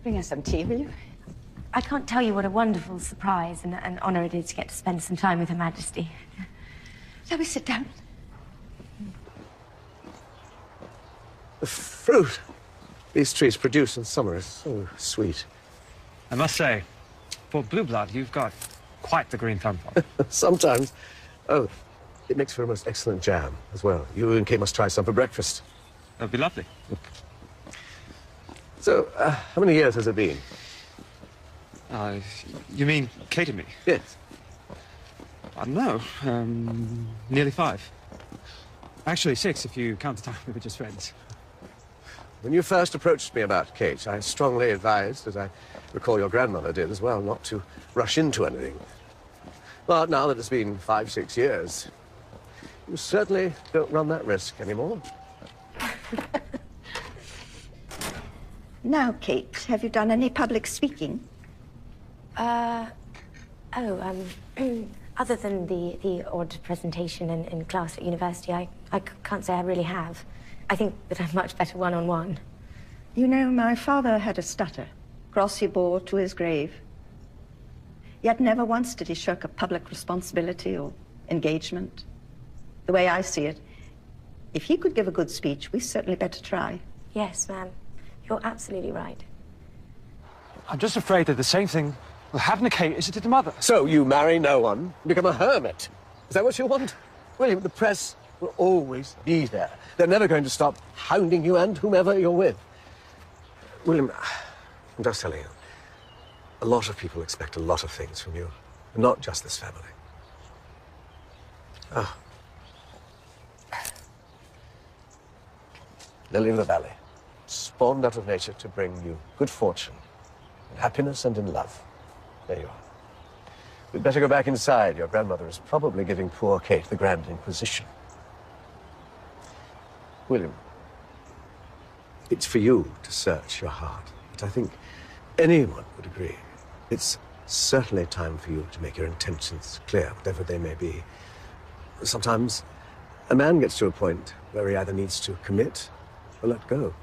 T: Bring us some tea, will you?
I: I can't tell you what a wonderful surprise and an honour it is to get to spend some time with Her Majesty.
T: Shall we sit down?
Q: The fruit these trees produce in summer is so sweet.
F: I must say, for blue blood, you've got quite the green thumb.
Q: Sometimes. Oh, it makes for a most excellent jam as well. You and Kate must try some for breakfast.
F: That'd be lovely.
Q: So, how many years has it been?
F: You mean Kate and me?
Q: Yes.
F: I don't know. Nearly 5. Actually, 6 if you count the time we were just friends.
Q: When you first approached me about Kate, I strongly advised, as I recall your grandmother did as well, not to rush into anything. But now that it's been 5, 6 years, you certainly don't run that risk anymore.
T: Now, Kate, have you done any public speaking?
I: Other than the odd presentation in class at university, I can't say I really have. I think that I'm much better one-on-one.
T: You know, my father had a stutter. Cross he bore to his grave. Yet never once did he shirk a public responsibility or engagement. The way I see it, if he could give a good speech, we certainly better try.
I: Yes, ma'am. You're absolutely right.
F: I'm just afraid that the same thing will happen to Kate as it did to Mother.
Q: So you marry no one, become a hermit. Is that what you want? William, the press will always be there. They're never going to stop hounding you and whomever you're with. William, I'm just telling you, A lot of people expect a lot of things from you, and not just this family. Ah. Lily of the Valley, spawned out of nature to bring you good fortune, and happiness and in love. There you are. We'd better go back inside. Your grandmother is probably giving poor Kate the Grand Inquisition. William, it's for you to search your heart, but I think anyone would agree. It's certainly time for you to make your intentions clear, whatever they may be. Sometimes a man gets to a point where he either needs to commit or let go.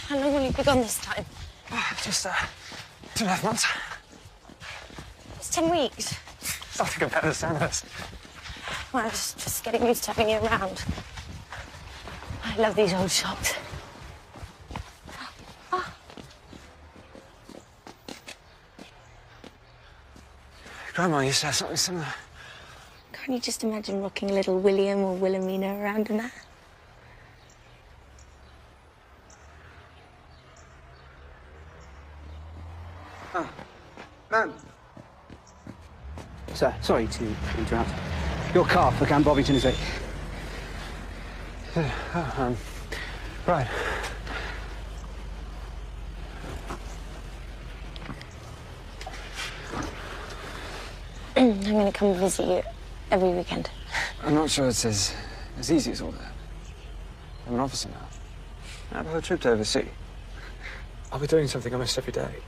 I: How long will you be gone this time?
O: Just 2.5 months.
I: It's 10 weeks.
O: Something about the Sandhurst.
I: Well, I was just getting used to having you around. I love these old shops.
O: Grandma used to have something similar.
I: Can't you just imagine rocking little William or Wilhelmina around in that?
O: Oh, man. Sir, sorry to interrupt. Your car for Camp Bovington is ready. Right.
I: I'm going to come visit you every weekend.
O: I'm not sure it's as easy as all that. I'm an officer now. I have a trip to oversee. I'll be doing something almost every day.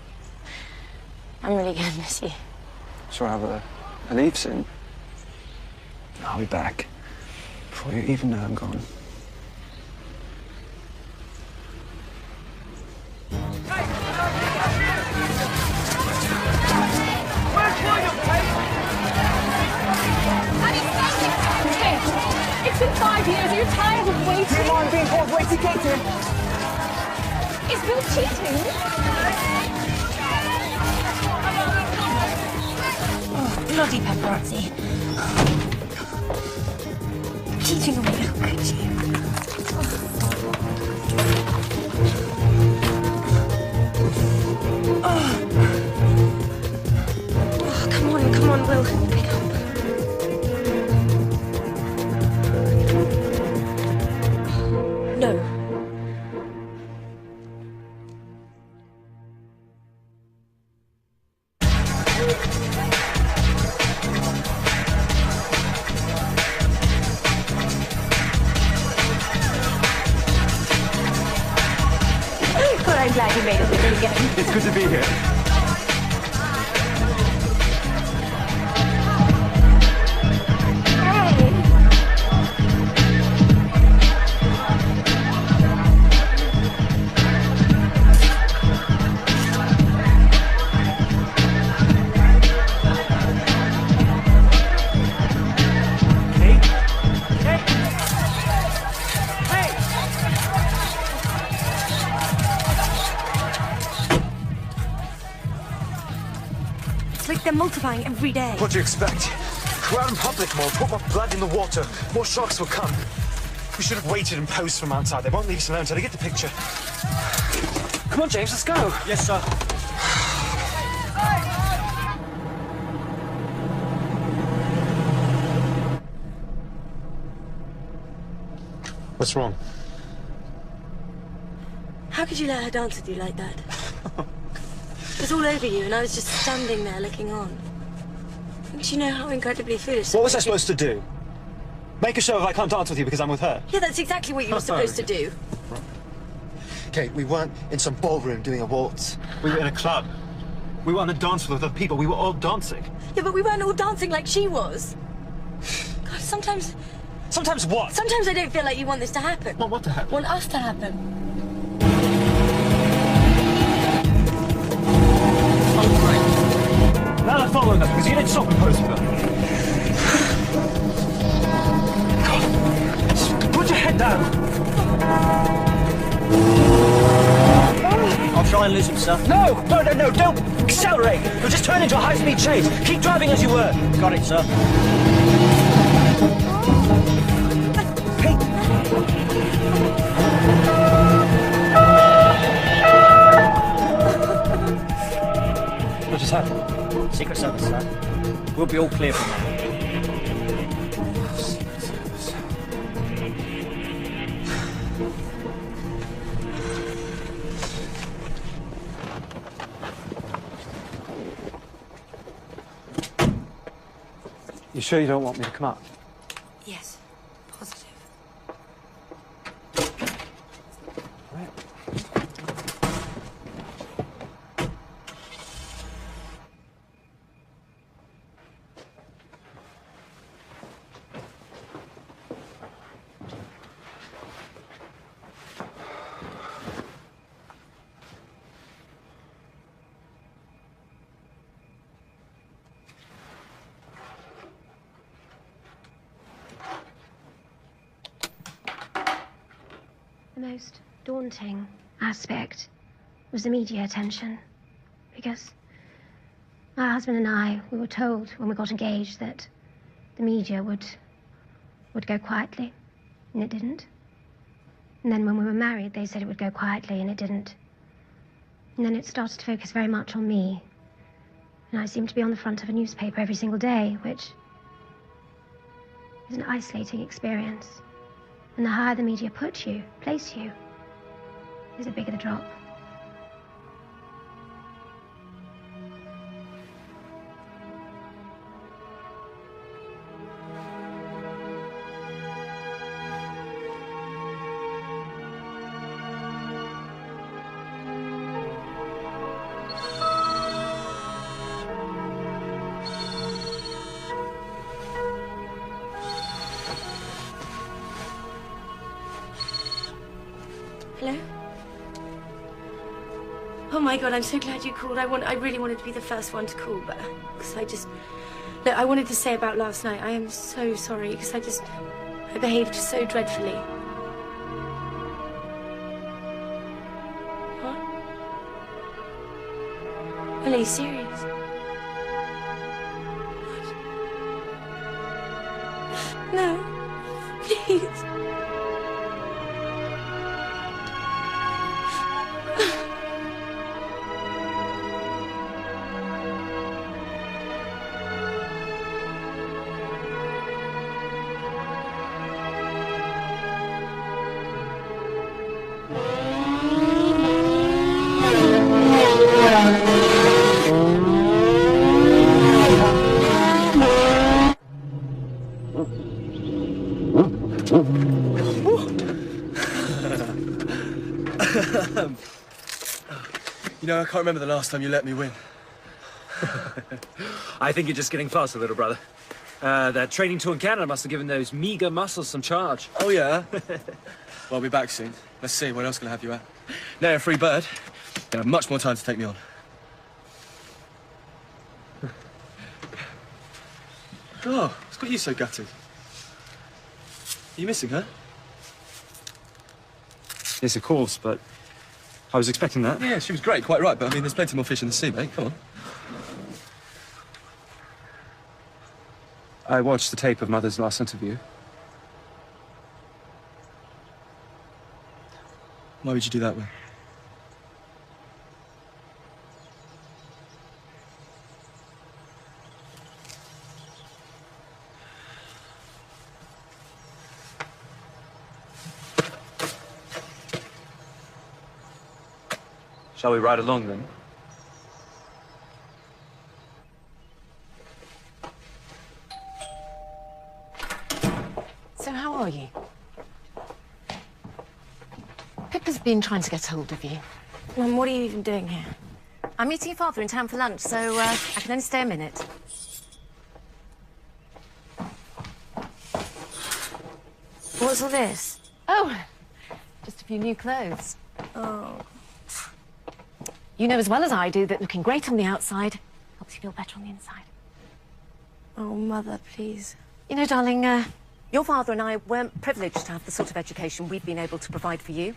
I: I'm really going to miss you.
O: Sure, I'll have a leave soon. I'll be back before you even know I'm gone.
E: It's been 5 years. Are you tired of waiting? Do you mind being called waiting, Catherine? Is Bill cheating?
I: Oh, bloody paparazzi. Cheating on me, how could you? Oh, come on, Will. Pick up. No. God, I'm glad you made it with me again.
O: It's good to be here.
I: They're multiplying every day.
H: What do you expect? We're out in public more. Put more blood in the water. More sharks will come. We should have waited and posed from outside. They won't leave us alone until they get the picture.
O: Come on, James, let's go.
H: Yes, sir. What's wrong?
I: How could you let her dance with you like that? It was all over you, and I was just standing there looking on. Don't you know how incredibly foolish?
H: What was I supposed to do? Make a show of I can't dance with you because I'm with her?
I: Yeah, that's exactly what you were supposed to do.
H: Kate, we weren't in some ballroom doing a waltz. We were in a club. We were on a dance floor with other people. We were all dancing.
I: Yeah, but we weren't all dancing like she was. God, sometimes...
H: Sometimes what?
I: Sometimes I don't feel like you want this to happen.
H: Want what to happen?
I: Want us to happen.
H: Now they're following us because you didn't stop and pose for them. God, put your head down.
J: I'll try and lose him, sir.
H: No, don't accelerate. You'll just turn into a high-speed chase. Keep driving as you were.
J: Got it, sir.
H: Hey.
J: Sir, Secret Service, sir. We'll be all clear from there.
H: You sure you don't want me to come up?
I: Yes, positive.
D: The most daunting aspect was the media attention, because my husband and I, we were told when we got engaged that the media would go quietly, and it didn't. And then when we were married, they said it would go quietly, and it didn't. And then it started to focus very much on me, and I seemed to be on the front of a newspaper every single day, which is an isolating experience. And the higher the media place you, is the bigger the drop.
I: Hello? Oh my God, I'm so glad you called. I really wanted to be the first one to call, but because look, I wanted to say about last night. I am so sorry because I behaved so dreadfully. What? Well, are you serious? What? No, please.
N: You know, I can't remember the last time you let me win.
C: I think you're just getting faster, little brother. That training tour in Canada must have given those meager muscles some charge.
N: Oh, yeah? Well, I'll be back soon. Let's see, what else can I have you at? Now, a free bird. You have much more time to take me on. Oh, what's got you so gutted? Are you missing her?
C: Yes, of course, but I was expecting that.
N: Yeah, she was great, quite right, but I mean, there's plenty more fish in the sea, mate. Come on.
C: I watched the tape of Mother's last interview.
N: Why would you do that, Will?
C: Shall we ride along, then?
L: So how are you? Pippa's been trying to get hold of you.
I: Mum, what are you even doing here?
L: I'm meeting your father in town for lunch, so I can only stay a minute.
I: What's all this?
L: Oh, just a few new clothes.
I: Oh.
L: You know as well as I do that looking great on the outside helps you feel better on the inside.
I: Oh, Mother, please.
L: You know, darling, your father and I weren't privileged to have the sort of education we've been able to provide for you.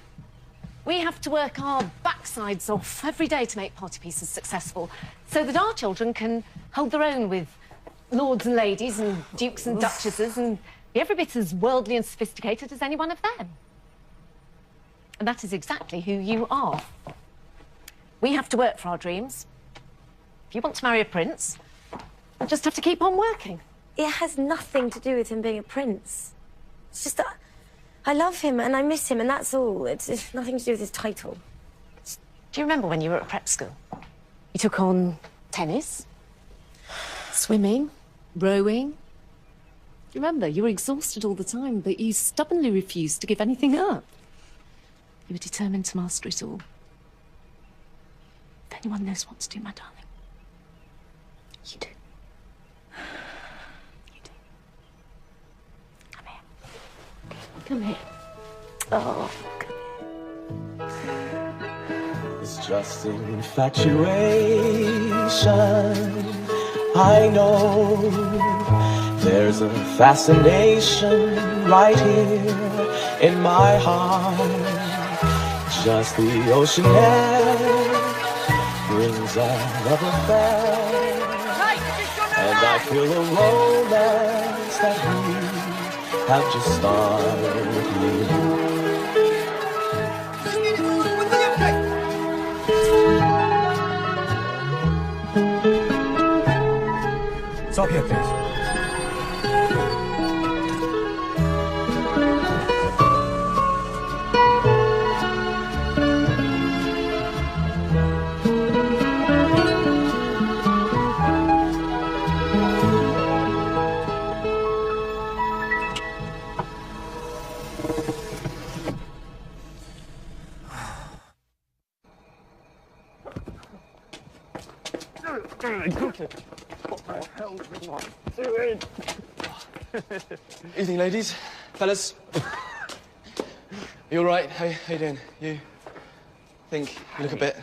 L: We have to work our backsides off every day to make party pieces successful so that our children can hold their own with lords and ladies and dukes and duchesses and be every bit as worldly and sophisticated as any one of them. And that is exactly who you are. We have to work for our dreams. If you want to marry a prince, you'll just have to keep on working.
I: It has nothing to do with him being a prince. It's just that I love him and I miss him, and that's all. It's nothing to do with his title.
L: Do you remember when you were at prep school? You took on tennis, swimming, rowing. Do you remember? You were exhausted all the time, but you stubbornly refused to give anything up. You were determined to master it all. If anyone knows what to do, my darling, you do. You do. Come here. Oh, come here.
E: It's just infatuation. I know there's a fascination right here in my heart. Just the ocean air brings a love affair, and I feel a romance that we have just started.
K: Stop here, please.
N: Evening, ladies, fellas. You all right? How you doing? You think you look a bit?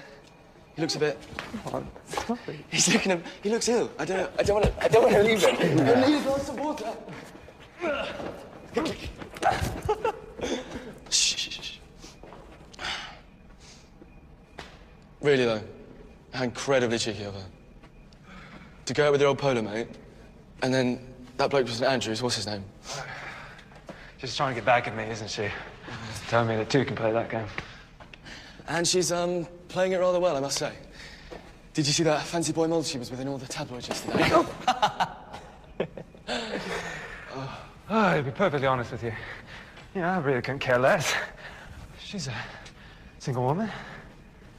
N: He looks a bit. He's looking. He looks ill. I don't want to leave him. I need a glass of water. Shh. Really though, how incredibly cheeky of her to go out with your old polo mate, and then that bloke was Andrews. What's his name?
C: She's trying to get back at me, isn't she? Telling me that two can play that game.
N: And she's playing it rather well, I must say. Did you see that fancy boy model she was with in all the tabloids yesterday?
C: To be perfectly honest with you, I really couldn't care less. She's a single woman.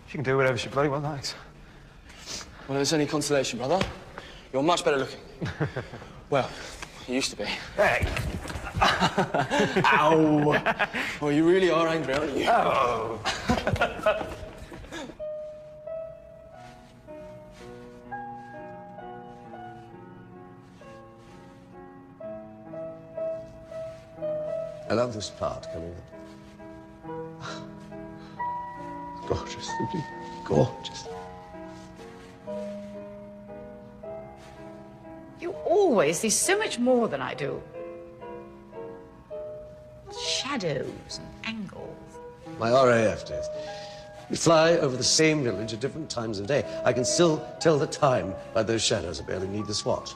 C: She can do whatever she bloody well likes.
N: Well, if it's any consolation, brother, you're much better looking. Well, you used to be.
C: Hey!
N: Ow! Well, you really are angry, aren't you?
C: Oh!
Q: I love this part coming up. Gorgeous, simply gorgeous.
S: You always see so much more than I do. Shadows and angles.
Q: My RAF days. We fly over the same village at different times of day. I can still tell the time by those shadows. I barely need the swatch.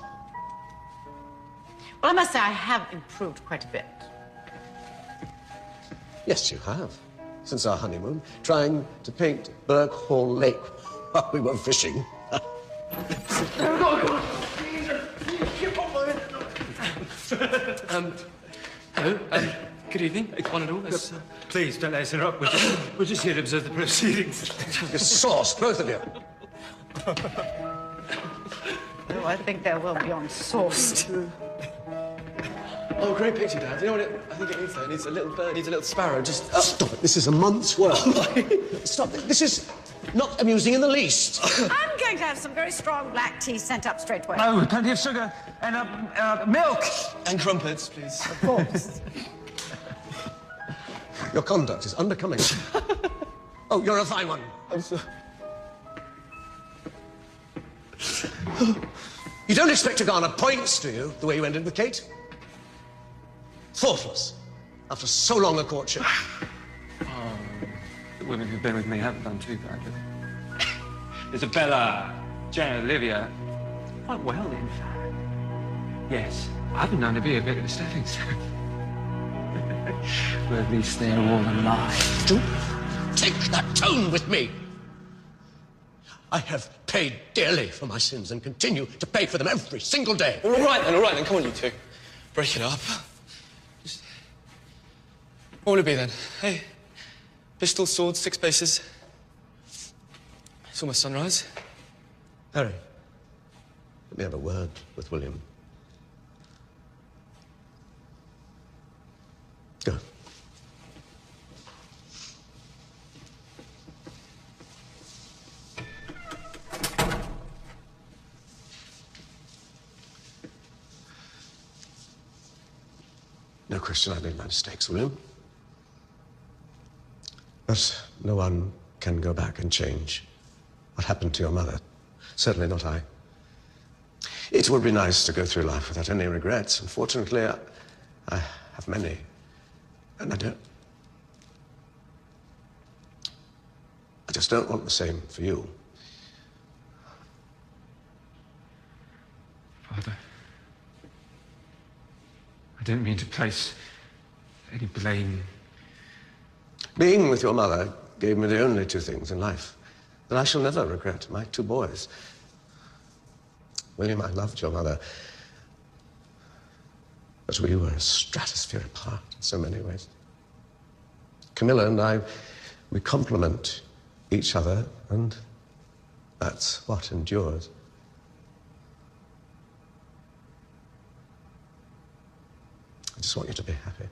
S: Well, I must say I have improved quite a bit.
Q: Yes, you have. Since our honeymoon, trying to paint Burke Hall Lake while we were fishing.
N: Hello. Good evening, one and all.
C: Please, don't let us interrupt. We're just here to observe the proceedings.
Q: You're sauce, both of you.
S: Oh, I think they're well beyond sauced.
N: Oh, great picture, Dad. You know what I think it needs, though? It needs a little bird, needs a little sparrow, just...
Q: Stop it. This is a month's work. Stop it. This is not amusing in the least.
S: I'm going to have some very strong black tea sent up straight away.
C: Oh, plenty of sugar and milk.
N: And crumpets, please.
S: Of course.
Q: Your conduct is unbecoming. Oh, you're a fine one.
N: I'm sorry.
Q: You don't expect to garner points, do you, the way you ended with Kate? Thoughtless, after so long a courtship.
C: The women who've been with me haven't done too badly. Isabella, Jane, Olivia, quite well, in fact. Yes, I've been known to be a bit of a stepping stone. But at least they're all alive.
Q: Don't take that tone with me. I have
M: paid dearly for my sins and continue to pay for them every single day.
U: All right then, come on, you two. Break it up. What will it be then? Hey, pistol, sword, 6 paces. It's almost sunrise.
M: Harry, let me have a word with William. Go. No question, I made my mistakes, William. But no one can go back and change what happened to your mother. Certainly not I. It would be nice to go through life without any regrets. Unfortunately, I have many. And I just don't want the same for you.
C: Father, I don't mean to place any blame.
M: Being with your mother gave me the only 2 things in life that I shall never regret, my 2 boys. William, I loved your mother, but we were a stratosphere apart in so many ways. Camilla and I, we complement each other, and that's what endures. I just want you to be happy.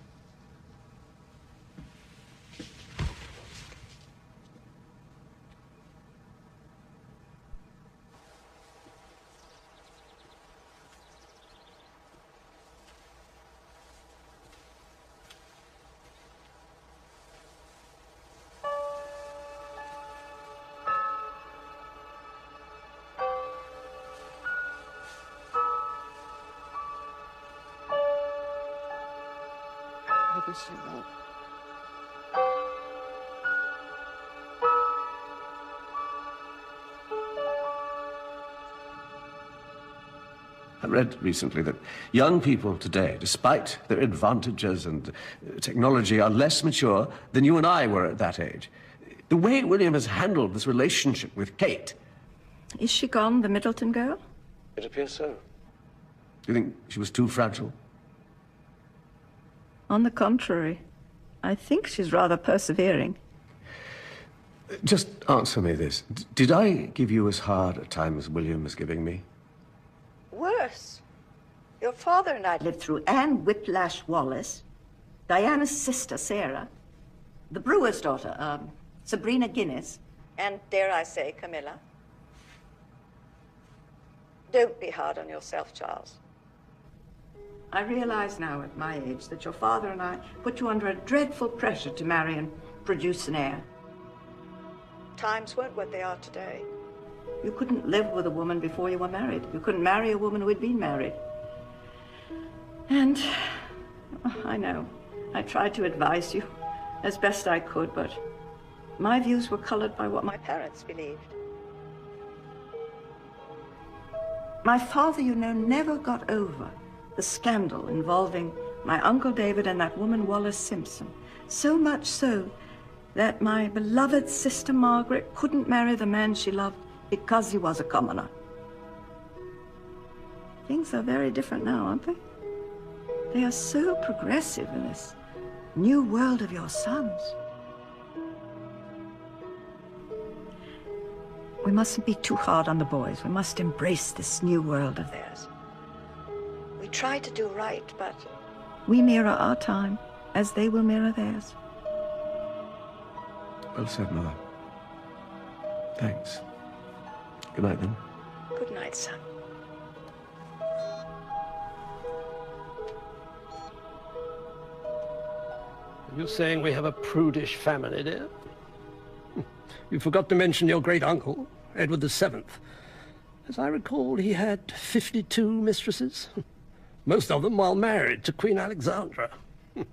M: I read recently that young people today, despite their advantages and technology, are less mature than you and I were at that age. The way William has handled this relationship with Kate...
T: Is she gone, the Middleton girl?
M: It appears so. Do you think she was too fragile?
T: On the contrary, I think she's rather persevering.
M: Just answer me this. Did I give you as hard a time as William is giving me?
T: Worse. Your father and I lived through Anne Whiplash Wallace, Diana's sister, Sarah, the brewer's daughter, Sabrina Guinness, and, dare I say, Camilla. Don't be hard on yourself, Charles. I realize now at my age that your father and I put you under a dreadful pressure to marry and produce an heir. Times weren't what they are today. You couldn't live with a woman before you were married. You couldn't marry a woman who had been married. And I know, I tried to advise you as best I could, but my views were colored by what my parents believed. My father, you know, never got over the scandal involving my Uncle David and that woman Wallace Simpson. So much so that my beloved sister Margaret couldn't marry the man she loved because he was a commoner. Things are very different now, aren't they? They are so progressive in this new world of your sons. We mustn't be too hard on the boys. We must embrace this new world of theirs. We try to do right, but we mirror our time as they will mirror theirs.
M: Well said, Mother. Thanks. Good night, then.
T: Good night, son.
V: Are you saying we have a prudish family, dear? You forgot to mention your great-uncle, Edward VII. As I recall, he had 52 mistresses, most of them while married to Queen Alexandra.
T: Oh,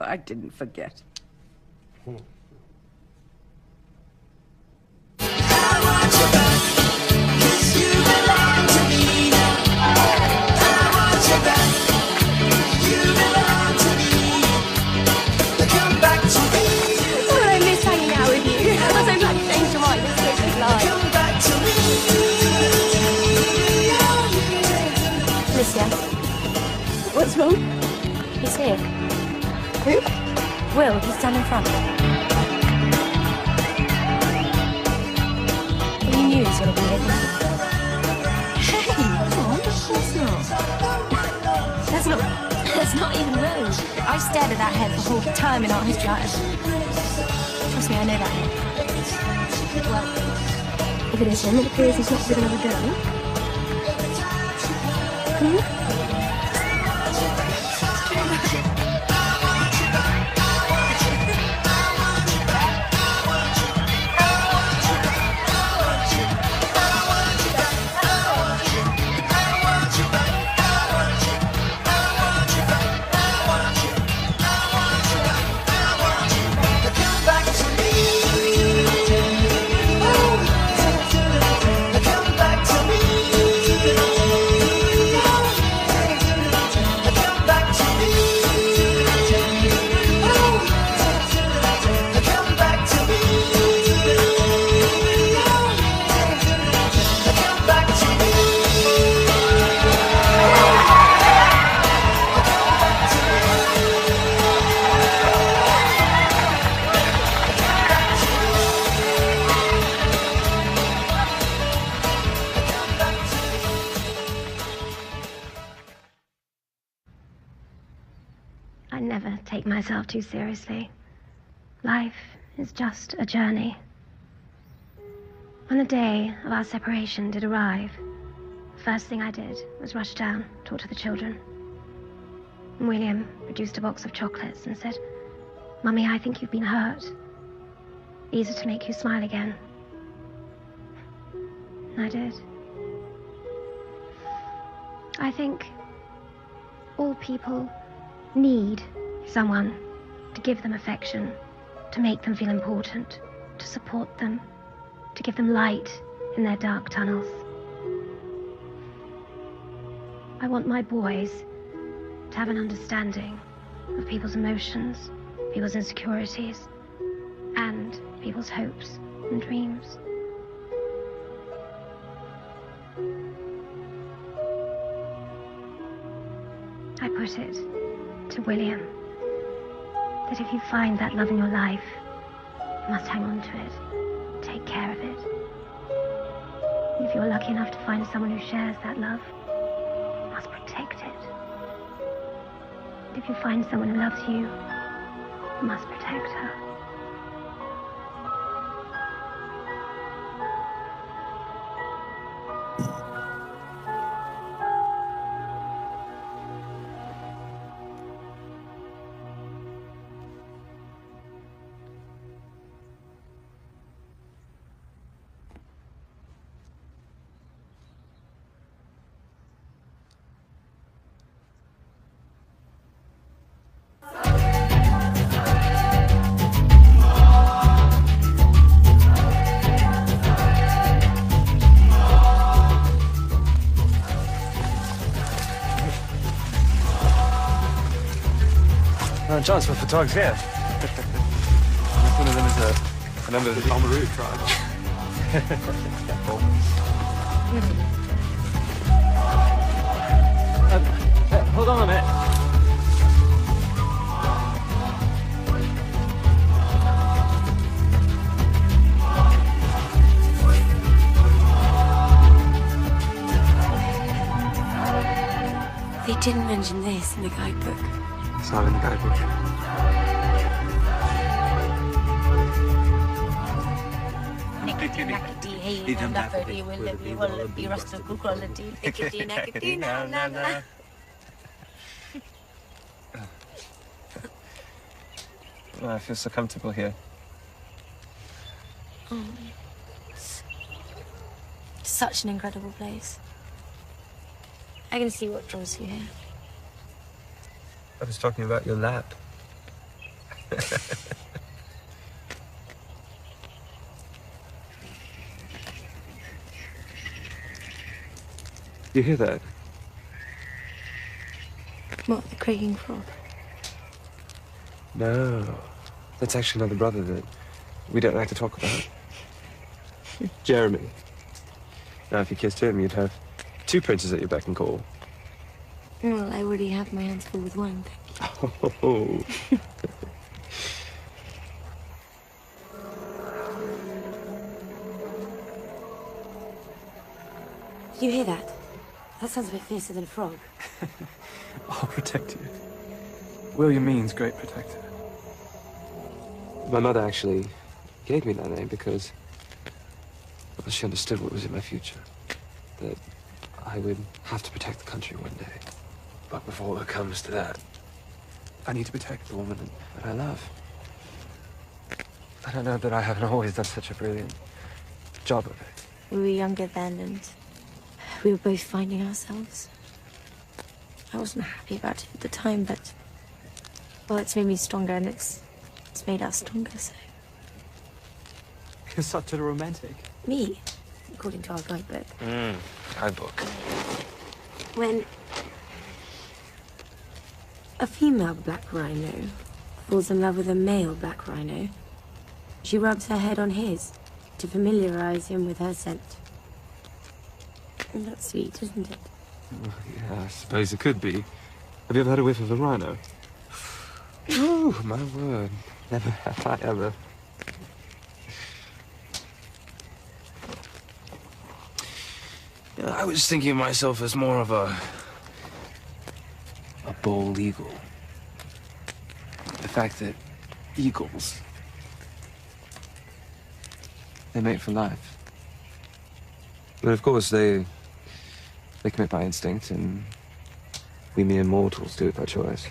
T: I didn't forget.
I: Oh, I miss hanging out with you. I was so glad you changed your mind. It's so life. Come back to me. He's here. Who? Will, he's down in front. Well, you knew he was going to be here, didn't you? Hey, come on, of course not. That's not even rude. I've stared at that head the whole time in art history. Trust me, I know that head. Well, if it is him, it appears he's not given another go. Hmm? I never take myself too seriously. Life is just a journey. When the day of our separation did arrive, the first thing I did was rush down, talk to the children. And William produced a box of chocolates and said, "Mummy, I think you've been hurt. These are to make you smile again." And I did. I think all people need someone to give them affection, to make them feel important, to support them, to give them light in their dark tunnels. I want my boys to have an understanding of people's emotions, people's insecurities, and people's hopes and dreams. I put it to William that if you find that love in your life, you must hang on to it, take care of it. And if you're lucky enough to find someone who shares that love, you must protect it. And if you find someone who loves you, you must protect her.
G: No chance for photographs here. One of them is a member of the Omaru tribe.
F: Hold on a minute.
I: They didn't mention this in the guidebook.
G: It's not in the guidebook. Oh, I feel so comfortable here.
I: Oh, it's such an incredible place. I can see what draws you here.
G: I was talking about your lap. You hear that?
I: What, the creaking frog?
G: No. That's actually another brother that we don't like to talk about. Jeremy. Now, if you kissed him, you'd have two princes at your beck and call.
I: Well, I already have my hands full with one, thank you.
G: Oh.
I: Did you hear that? That sounds a bit fiercer than a frog.
G: I'll protect you. William means great protector. My mother actually gave me that name because, well, she understood what was in my future. That I would have to protect the country one day. But before it comes to that, I need to protect the woman that I love. I don't know that I haven't always done such a brilliant job of it.
I: We were younger then, and we were both finding ourselves. I wasn't happy about it at the time, but, well, it's made me stronger, and it's made us stronger, so.
G: You're such a romantic.
I: Me, according to our guidebook.
G: Guidebook.
I: When a female black rhino falls in love with a male black rhino, she rubs her head on his to familiarize him with her scent. And that's sweet, isn't it?
G: Yeah, I suppose it could be. Have you ever had a whiff of a rhino? Ooh, my word. Never have I ever. I was thinking of myself as more of a bald eagle. The fact that eagles, they mate for life. But of course they commit by instinct, and we mere mortals do it by choice.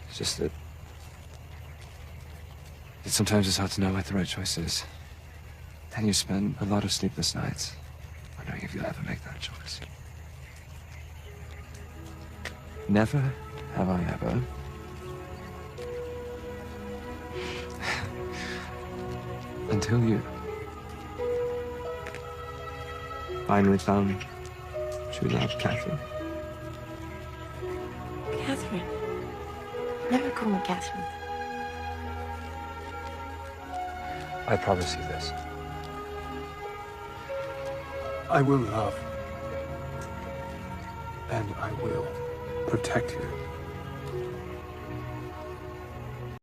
G: It's just that sometimes it's hard to know what the right choice is. And you spend a lot of sleepless nights wondering if you'll ever make that choice. Never have I ever. Until you finally found true love, Catherine.
I: Catherine. Never call me Catherine.
G: I promise you this.
Q: I will love. And I will protect you.